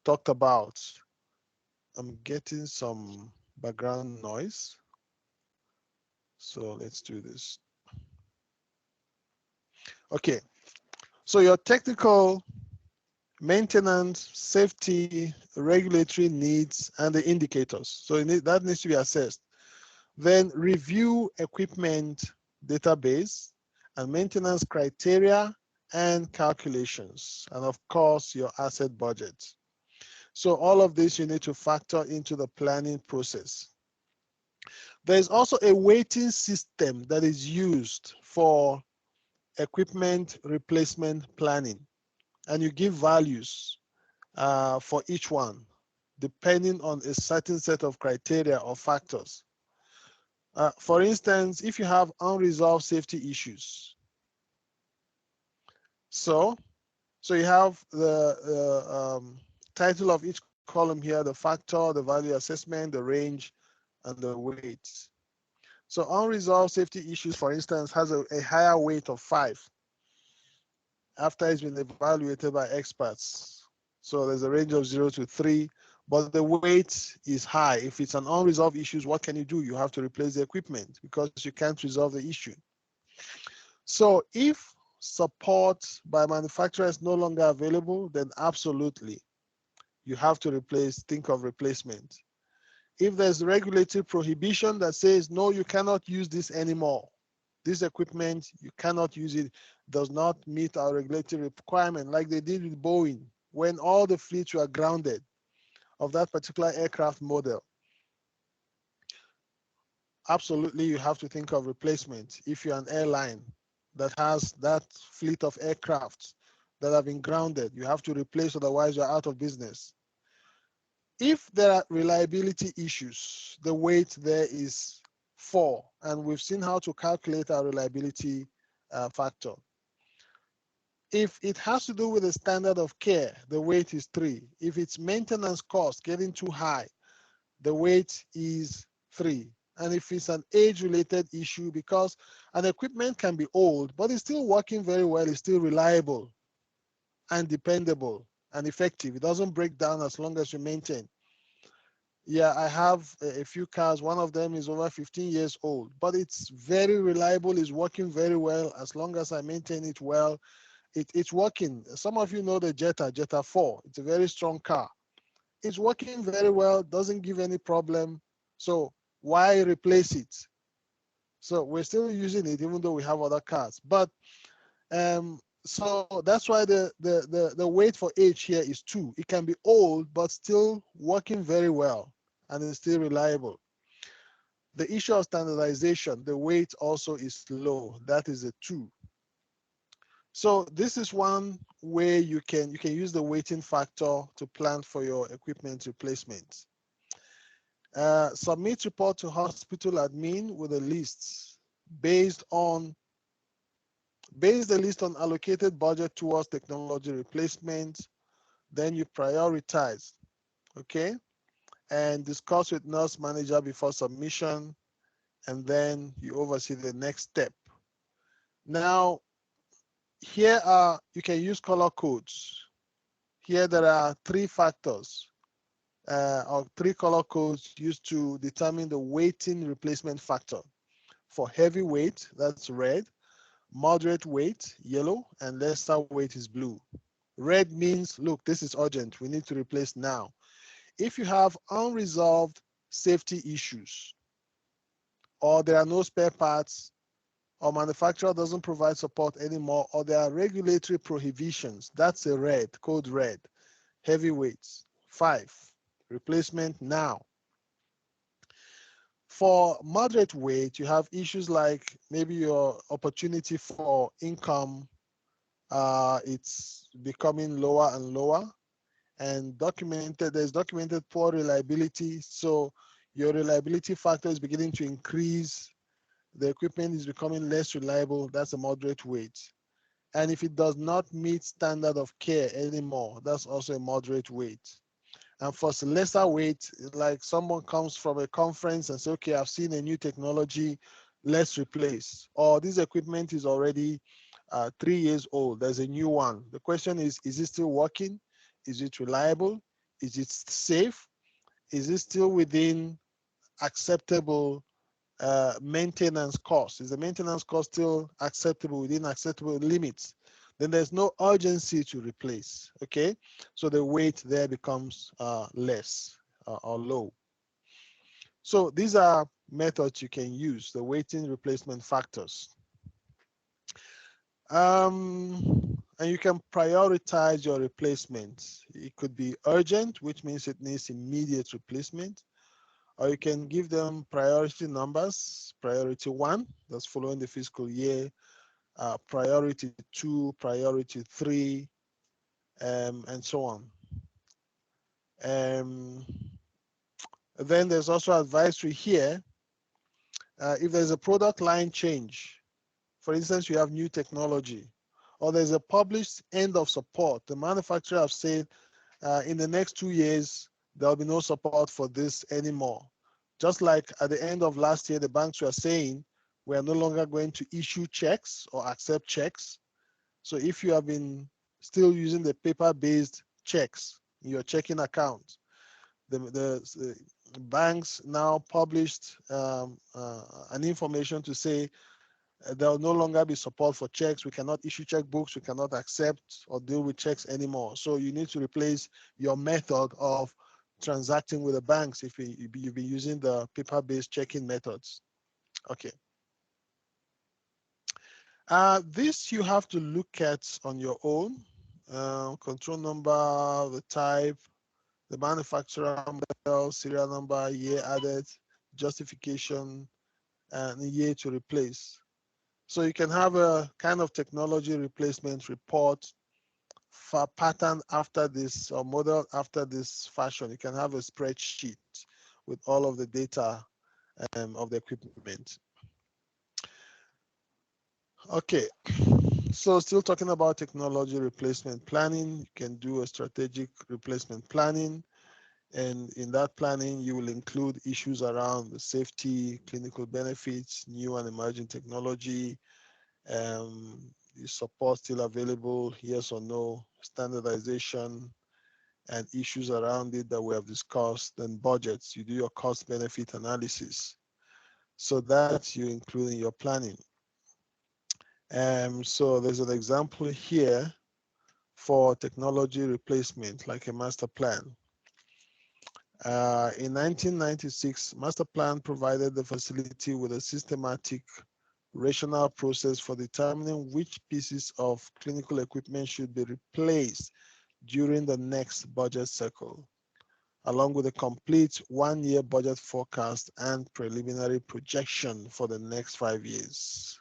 talked about. I'm getting some background noise, so let's do this. Okay, so your technical maintenance, safety, regulatory needs, and the indicators. So that needs to be assessed. Then review equipment database and maintenance criteria and calculations, and of course your asset budget. So all of this you need to factor into the planning process. There's also a weighting system that is used for equipment replacement planning, and you give values for each one. depending on a certain set of criteria or factors. For instance, if you have unresolved safety issues, so you have the title of each column here, the factor, the value assessment, the range, and the weights. So unresolved safety issues, for instance, has a higher weight of 5 after it's been evaluated by experts. So there's a range of 0 to 3, but the weight is high. If it's an unresolved issue, what can you do? You have to replace the equipment because you can't resolve the issue. So if support by manufacturer is no longer available, then absolutely, you have to think of replacement. If there's regulatory prohibition that says, no, you cannot use this anymore, this equipment, you cannot use it, does not meet our regulatory requirement, like they did with Boeing, when all the fleets were grounded of that particular aircraft model. Absolutely, you have to think of replacement. If you're an airline that has that fleet of aircrafts that have been grounded, you have to replace, otherwise you're out of business. If there are reliability issues, the weight there is 4, and we've seen how to calculate our reliability factor. If it has to do with the standard of care, the weight is 3. If it's maintenance cost getting too high, the weight is 3. And if it's an age-related issue, because an equipment can be old, but it's still working very well, it's still reliable and dependable and effective. It doesn't break down as long as you maintain. Yeah, I have a few cars. One of them is over 15 years old, but it's very reliable. It's working very well. As long as I maintain it well, it's working. Some of you know the Jetta 4. It's a very strong car. It's working very well, doesn't give any problem. So why replace it? So we're still using it even though we have other cars. But so that's why the weight for age here is 2. It can be old, but still working very well and it's still reliable. The issue of standardization, the weight also is low. That is a 2. So this is one way you can use the weighting factor to plan for your equipment replacement. Submit report to hospital admin with a list base the list on allocated budget towards technology replacement. Then you prioritize, okay? And discuss with nurse manager before submission, and then you oversee the next step. Now, here you can use color codes. Here there are 3 factors or 3 color codes used to determine the weighting replacement factor. For heavy weight, that's red. Moderate weight, yellow, and lesser weight is blue. Red means, look, this is urgent. We need to replace now. If you have unresolved safety issues, or there are no spare parts, or manufacturer doesn't provide support anymore, or there are regulatory prohibitions, that's a red, code red. Heavy weights, 5. Replacement now. For moderate weight, you have issues like maybe your opportunity for income, it's becoming lower and lower, and there's documented poor reliability. So your reliability factor is beginning to increase. The equipment is becoming less reliable. That's a moderate weight. And if it does not meet standard of care anymore, that's also a moderate weight. And for lesser weight, like someone comes from a conference and says, okay, I've seen a new technology, let's replace. Or this equipment is already 3 years old, there's a new one. The question is it still working? Is it reliable? Is it safe? Is it still within acceptable maintenance cost? Is the maintenance cost still acceptable, within acceptable limits? Then there's no urgency to replace, okay? So the weight there becomes less or low. So these are methods you can use, the weighting replacement factors. And you can prioritize your replacements. It could be urgent, which means it needs immediate replacement, or you can give them priority numbers, priority 1, that's following the fiscal year, priority 2, priority 3, and so on. Then there's also advisory here. If there's a product line change, for instance, you have new technology, or there's a published end of support, the manufacturer have said in the next 2 years, there'll be no support for this anymore. Just like at the end of last year, the banks were saying, we are no longer going to issue checks or accept checks. So if you have been still using the paper-based checks in your checking account, the banks now published an information to say there will no longer be support for checks. We cannot issue checkbooks. We cannot accept or deal with checks anymore. So you need to replace your method of transacting with the banks if you've been using the paper-based checking methods. Okay. This you have to look at on your own. Control number, the type, the manufacturer model, serial number, year added, justification, and year to replace. So you can have a kind of technology replacement report for pattern after this or model after this fashion. You can have a spreadsheet with all of the data of the equipment. Okay, so still talking about technology replacement planning, you can do a strategic replacement planning. And in that planning, you will include issues around the safety, clinical benefits, new and emerging technology, is support still available, yes or no, standardization, and issues around it that we have discussed, then budgets. You do your cost benefit analysis. So that you include in your planning. So there's an example here for technology replacement, like a master plan. In 1996, master plan provided the facility with a systematic rational process for determining which pieces of clinical equipment should be replaced during the next budget cycle, along with a complete 1-year budget forecast and preliminary projection for the next 5 years.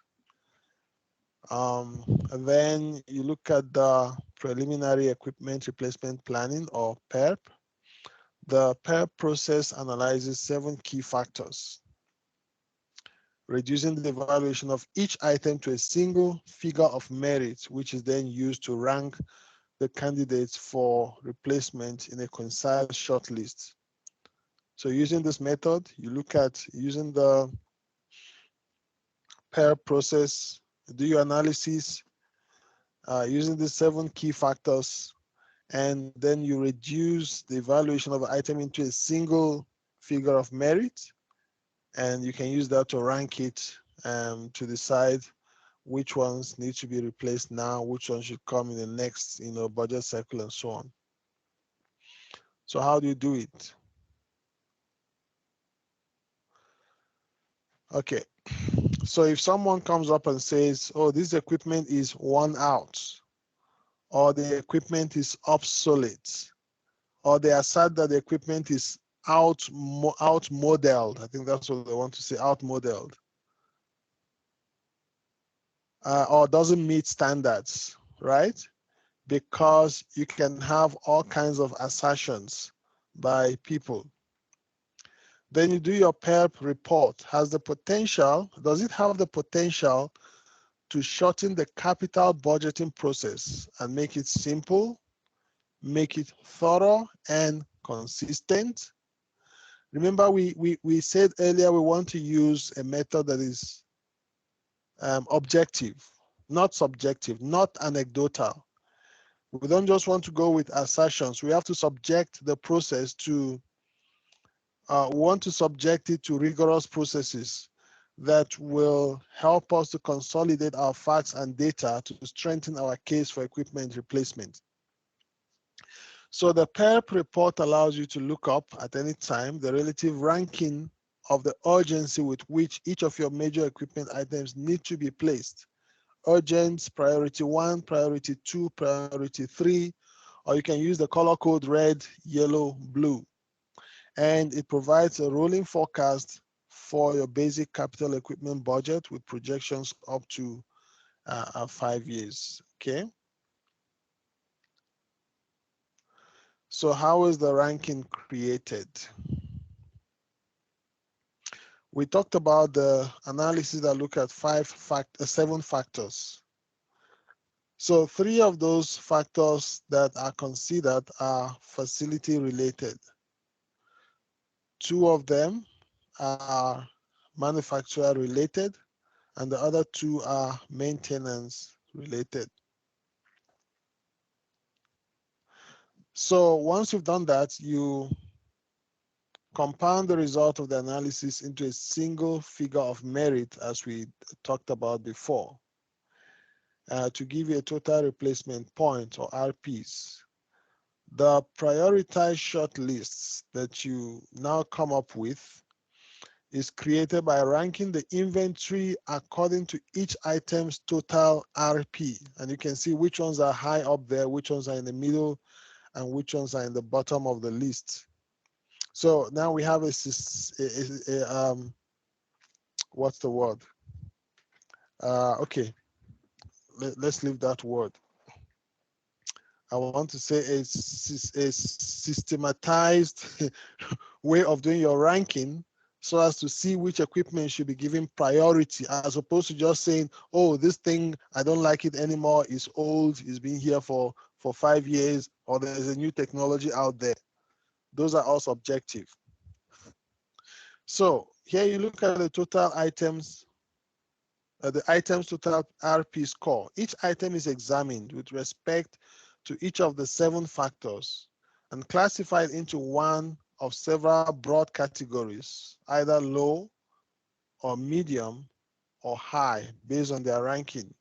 And then you look at the preliminary equipment replacement planning, or PERP. The PERP process analyzes 7 key factors, reducing the evaluation of each item to a single figure of merit, which is then used to rank the candidates for replacement in a concise shortlist. So using this method, you look at using the PERP process, do your analysis using the 7 key factors, and then you reduce the evaluation of the item into a single figure of merit, and you can use that to rank it to decide which ones need to be replaced now, which ones should come in the next budget cycle, and so on. So how do you do it? Okay, so if someone comes up and says, oh, this equipment is worn out, or the equipment is obsolete, or they assert that the equipment is outmodeled, I think that's what they want to say, outmodeled, or doesn't meet standards, right? Because you can have all kinds of assertions by people. Then you do your PERP report. Has the potential, does it have the potential to shorten the capital budgeting process and make it simple, make it thorough and consistent? Remember, we said earlier we want to use a method that is objective, not subjective, not anecdotal. We don't just want to go with assertions. We have to subject the process to, we want to subject it to rigorous processes that will help us to consolidate our facts and data to strengthen our case for equipment replacement. So the PERP report allows you to look up at any time the relative ranking of the urgency with which each of your major equipment items need to be placed. Urgent, priority 1, priority 2, priority 3, or you can use the color code red, yellow, blue. And it provides a rolling forecast for your basic capital equipment budget with projections up to 5 years, okay? So how is the ranking created? We talked about the analysis that look at 7 factors. So 3 of those factors that are considered are facility related. 2 of them are manufacturer related, and the other 2 are maintenance related. So once you've done that, you compound the result of the analysis into a single figure of merit, as we talked about before, to give you a total replacement point, or RPs. The prioritized short lists that you now come up with is created by ranking the inventory according to each item's total RP. And you can see which ones are high up there, which ones are in the middle, and which ones are in the bottom of the list. So now we have what's the word? Okay, let's leave that word. I want to say a systematized way of doing your ranking, so as to see which equipment should be given priority, as opposed to just saying, oh, this thing, I don't like it anymore, it's old, it's been here for 5 years, or there's a new technology out there. Those are all subjective. So here you look at the total items, the items total RP score. Each item is examined with respect to each of the 7 factors and classified into one of several broad categories, either low or medium or high, based on their ranking.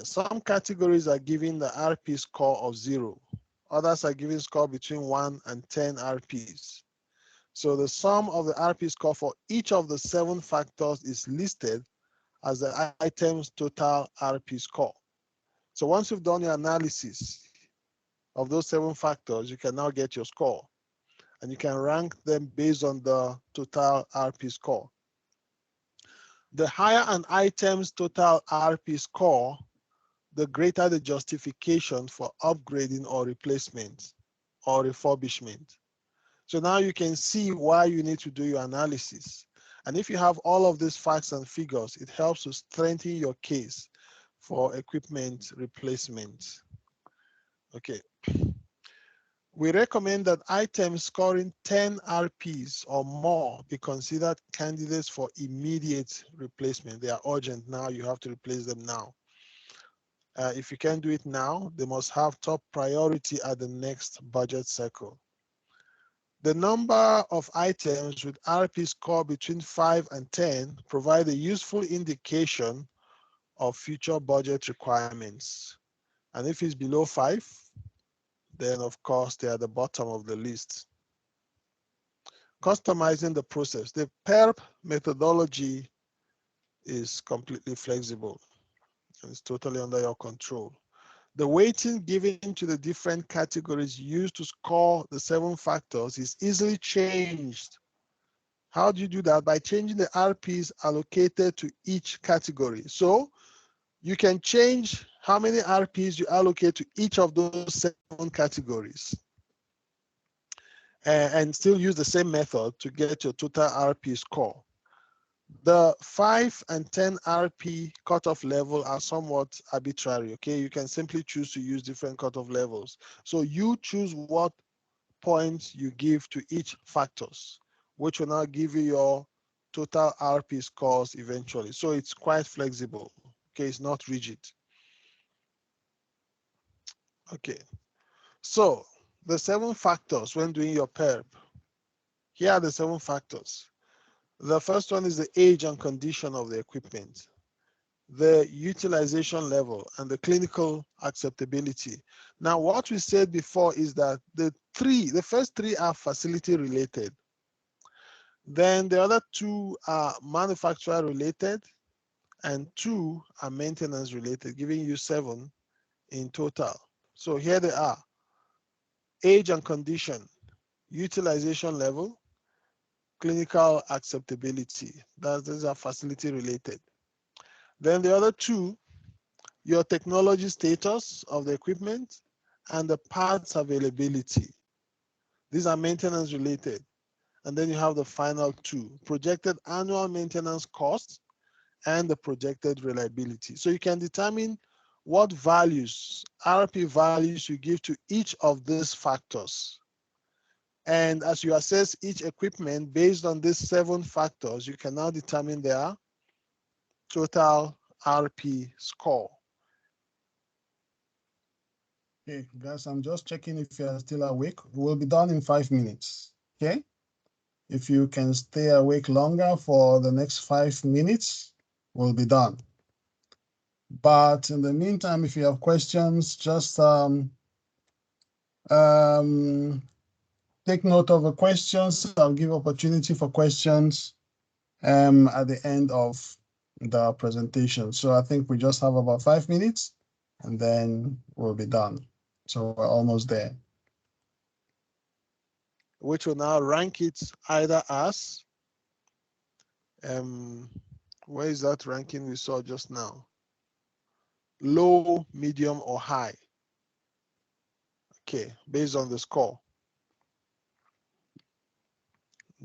Some categories are given the RP score of 0. Others are given score between 1 and 10 RPs. So the sum of the RP score for each of the 7 factors is listed as the item's total RP score. So once you've done your analysis of those 7 factors, you can now get your score, and you can rank them based on the total RP score. The higher an item's total RP score, the greater the justification for upgrading or replacement or refurbishment. So now you can see why you need to do your analysis. And if you have all of these facts and figures, it helps to strengthen your case for equipment replacement. Okay. We recommend that items scoring 10 RPs or more be considered candidates for immediate replacement. They are urgent now, you have to replace them now. If you can't do it now, they must have top priority at the next budget cycle. The number of items with RP score between 5 and 10 provide a useful indication of future budget requirements. And if it's below 5, then of course they're at the bottom of the list. Customizing the process. The Perp methodology is completely flexible. It's totally under your control. The weighting given to the different categories used to score the 7 factors is easily changed. How do you do that? By changing the RPs allocated to each category. So you can change how many RPs you allocate to each of those 7 categories, and still use the same method to get your total RP score. The 5 and 10 RP cutoff level are somewhat arbitrary, okay? You can simply choose to use different cutoff levels. So you choose what points you give to each factors, which will now give you your total RP scores eventually. So it's quite flexible, okay? It's not rigid. Okay, so the 7 factors when doing your PERP. Here are the 7 factors. The first one is the age and condition of the equipment, the utilization level, and the clinical acceptability. Now, what we said before is that the first 3 are facility related. Then the other 2 are manufacturer related, and 2 are maintenance related, giving you 7 in total. So here they are: age and condition, utilization level, clinical acceptability. Those are facility related. Then the other 2, your technology status of the equipment and the parts availability. These are maintenance related. And then you have the final two, projected annual maintenance costs and the projected reliability. So you can determine what values, RP values you give to each of these factors. And as you assess each equipment based on these 7 factors, you can now determine their total RP score. Okay, guys, I'm just checking if you are still awake. We'll be done in 5 minutes, okay? If you can stay awake longer for the next 5 minutes, we'll be done. But in the meantime, if you have questions, just take note of the questions. I'll give opportunity for questions at the end of the presentation. So I think we just have about 5 minutes and then we'll be done. So we're almost there. Which will now rank it either as, where is that ranking we saw just now? Low, medium, or high. Okay, based on the score.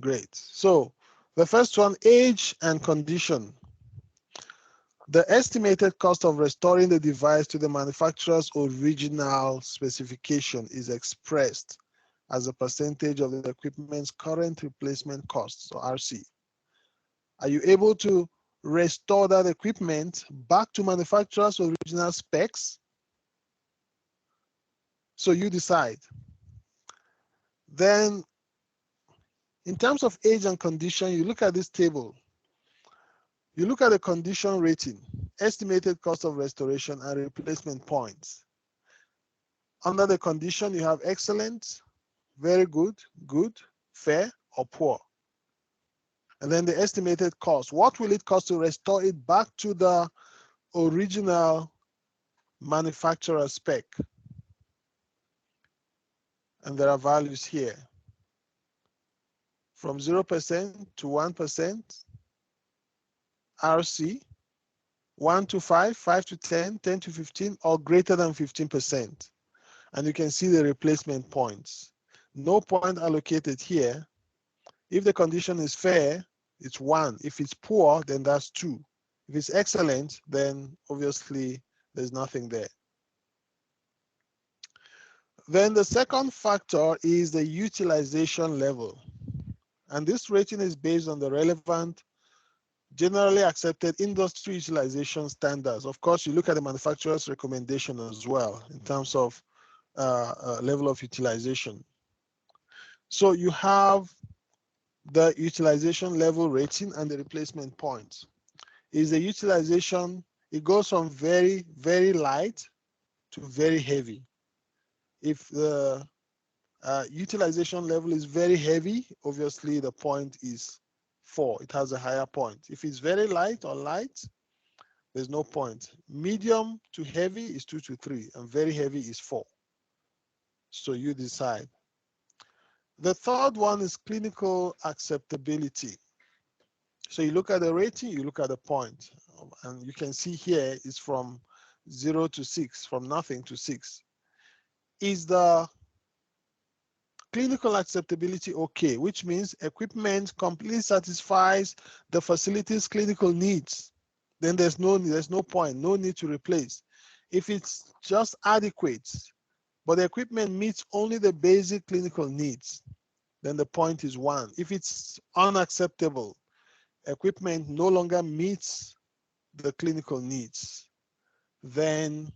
Great. So the first one, age and condition. The estimated cost of restoring the device to the manufacturer's original specification is expressed as a percentage of the equipment's current replacement costs, or RC. Are you able to restore that equipment back to manufacturer's original specs? So you decide. Then, in terms of age and condition, you look at this table. You look at the condition rating, estimated cost of restoration, and replacement points. Under the condition, you have excellent, very good, good, fair, or poor. And then the estimated cost. What will it cost to restore it back to the original manufacturer spec? And there are values here. From 0% to 1%, RC, 1 to 5, 5 to 10, 10 to 15, or greater than 15%. And you can see the replacement points. No point allocated here. If the condition is fair, it's 1. If it's poor, then that's 2. If it's excellent, then obviously there's nothing there. Then the second factor is the utilization level. And this rating is based on the relevant, generally accepted industry utilization standards. Of course, you look at the manufacturer's recommendation as well in terms of level of utilization. So you have the utilization level rating and the replacement points. Is the utilization, it goes from very, very light to very heavy. If the utilization level is very heavy, obviously the point is 4. It has a higher point. If it's very light or light, there's no point. Medium to heavy is 2 to 3, and very heavy is 4. So you decide. The third one is clinical acceptability. So you look at the rating, you look at the point, and you can see here is from 0 to 6, from nothing to 6. Is the clinical acceptability okay, which means equipment completely satisfies the facility's clinical needs? Then there's no point, no need to replace. If it's just adequate, but the equipment meets only the basic clinical needs, then the point is 1. If it's unacceptable, equipment no longer meets the clinical needs, then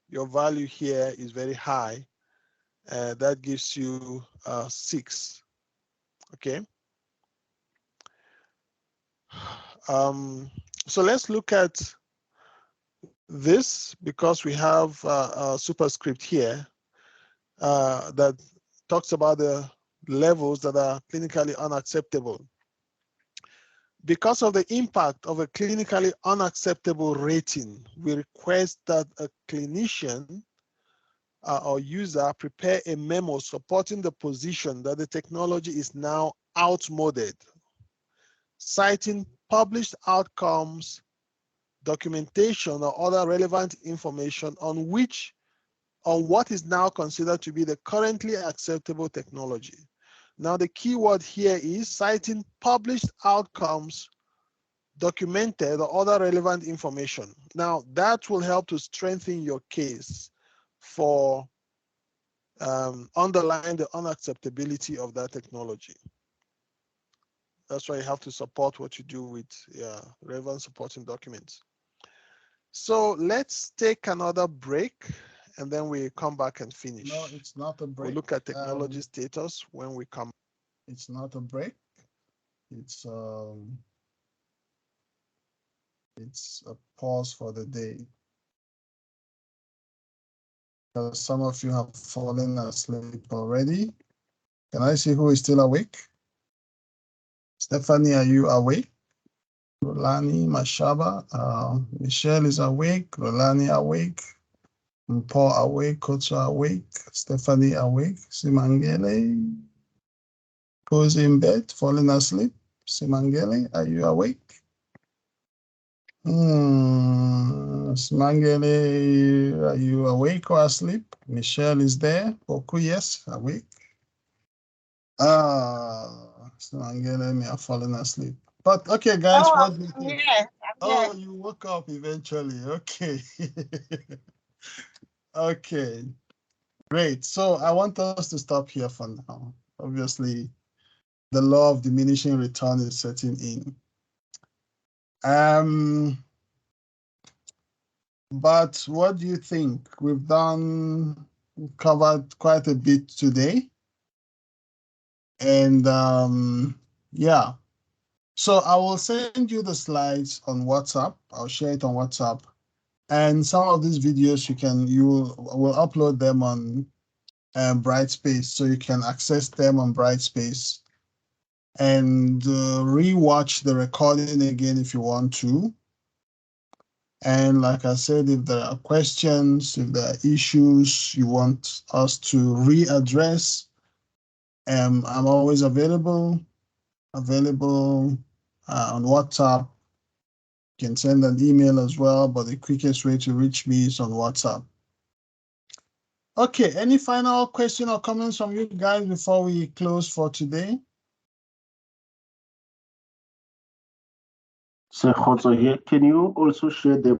your value here is very high. That gives you 6. Okay. So let's look at this, because we have a superscript here that talks about the levels that are clinically unacceptable. Because of the impact of a clinically unacceptable rating, we request that a clinician or user prepare a memo supporting the position that the technology is now outmoded, citing published outcomes, documentation, or other relevant information on which on what is now considered to be the currently acceptable technology. Now, the key word here is citing published outcomes, documented, or other relevant information. Now, that will help to strengthen your case for underlying the unacceptability of that technology. That's why you have to support what you do with relevant supporting documents. So let's take another break, and then we come back and finish. No, it's not a break. We'll look at technology status when we come. It's not a break. It's a pause for the day. Some of you have fallen asleep already. Can I see who is still awake? Stephanie, are you awake? Rolani, Mashaba, Michelle is awake. Rolani awake. Paul awake. Kocha awake. Stephanie awake. Simangele, who's in bed, falling asleep? Simangele, are you awake? Simangele, are you awake or asleep? Michelle is there. Oku, yes, awake. Simangele may have fallen asleep. But okay, guys, what do you think? Oh, you woke up eventually. Okay. Okay, great. So I want us to stop here for now. Obviously, the law of diminishing return is setting in. But what do you think? We've covered quite a bit today. And yeah. So I will send you the slides on WhatsApp. I'll share it on WhatsApp. And some of these videos you will upload them on Brightspace, so you can access them on Brightspace and rewatch the recording again if you want to. And like I said, if there are questions, if there are issues you want us to readdress, I'm always available on WhatsApp. You can send an email as well, but the quickest way to reach me is on WhatsApp. Okay, any final question or comments from you guys before we close for today? Sir Khotso here. Can you also share the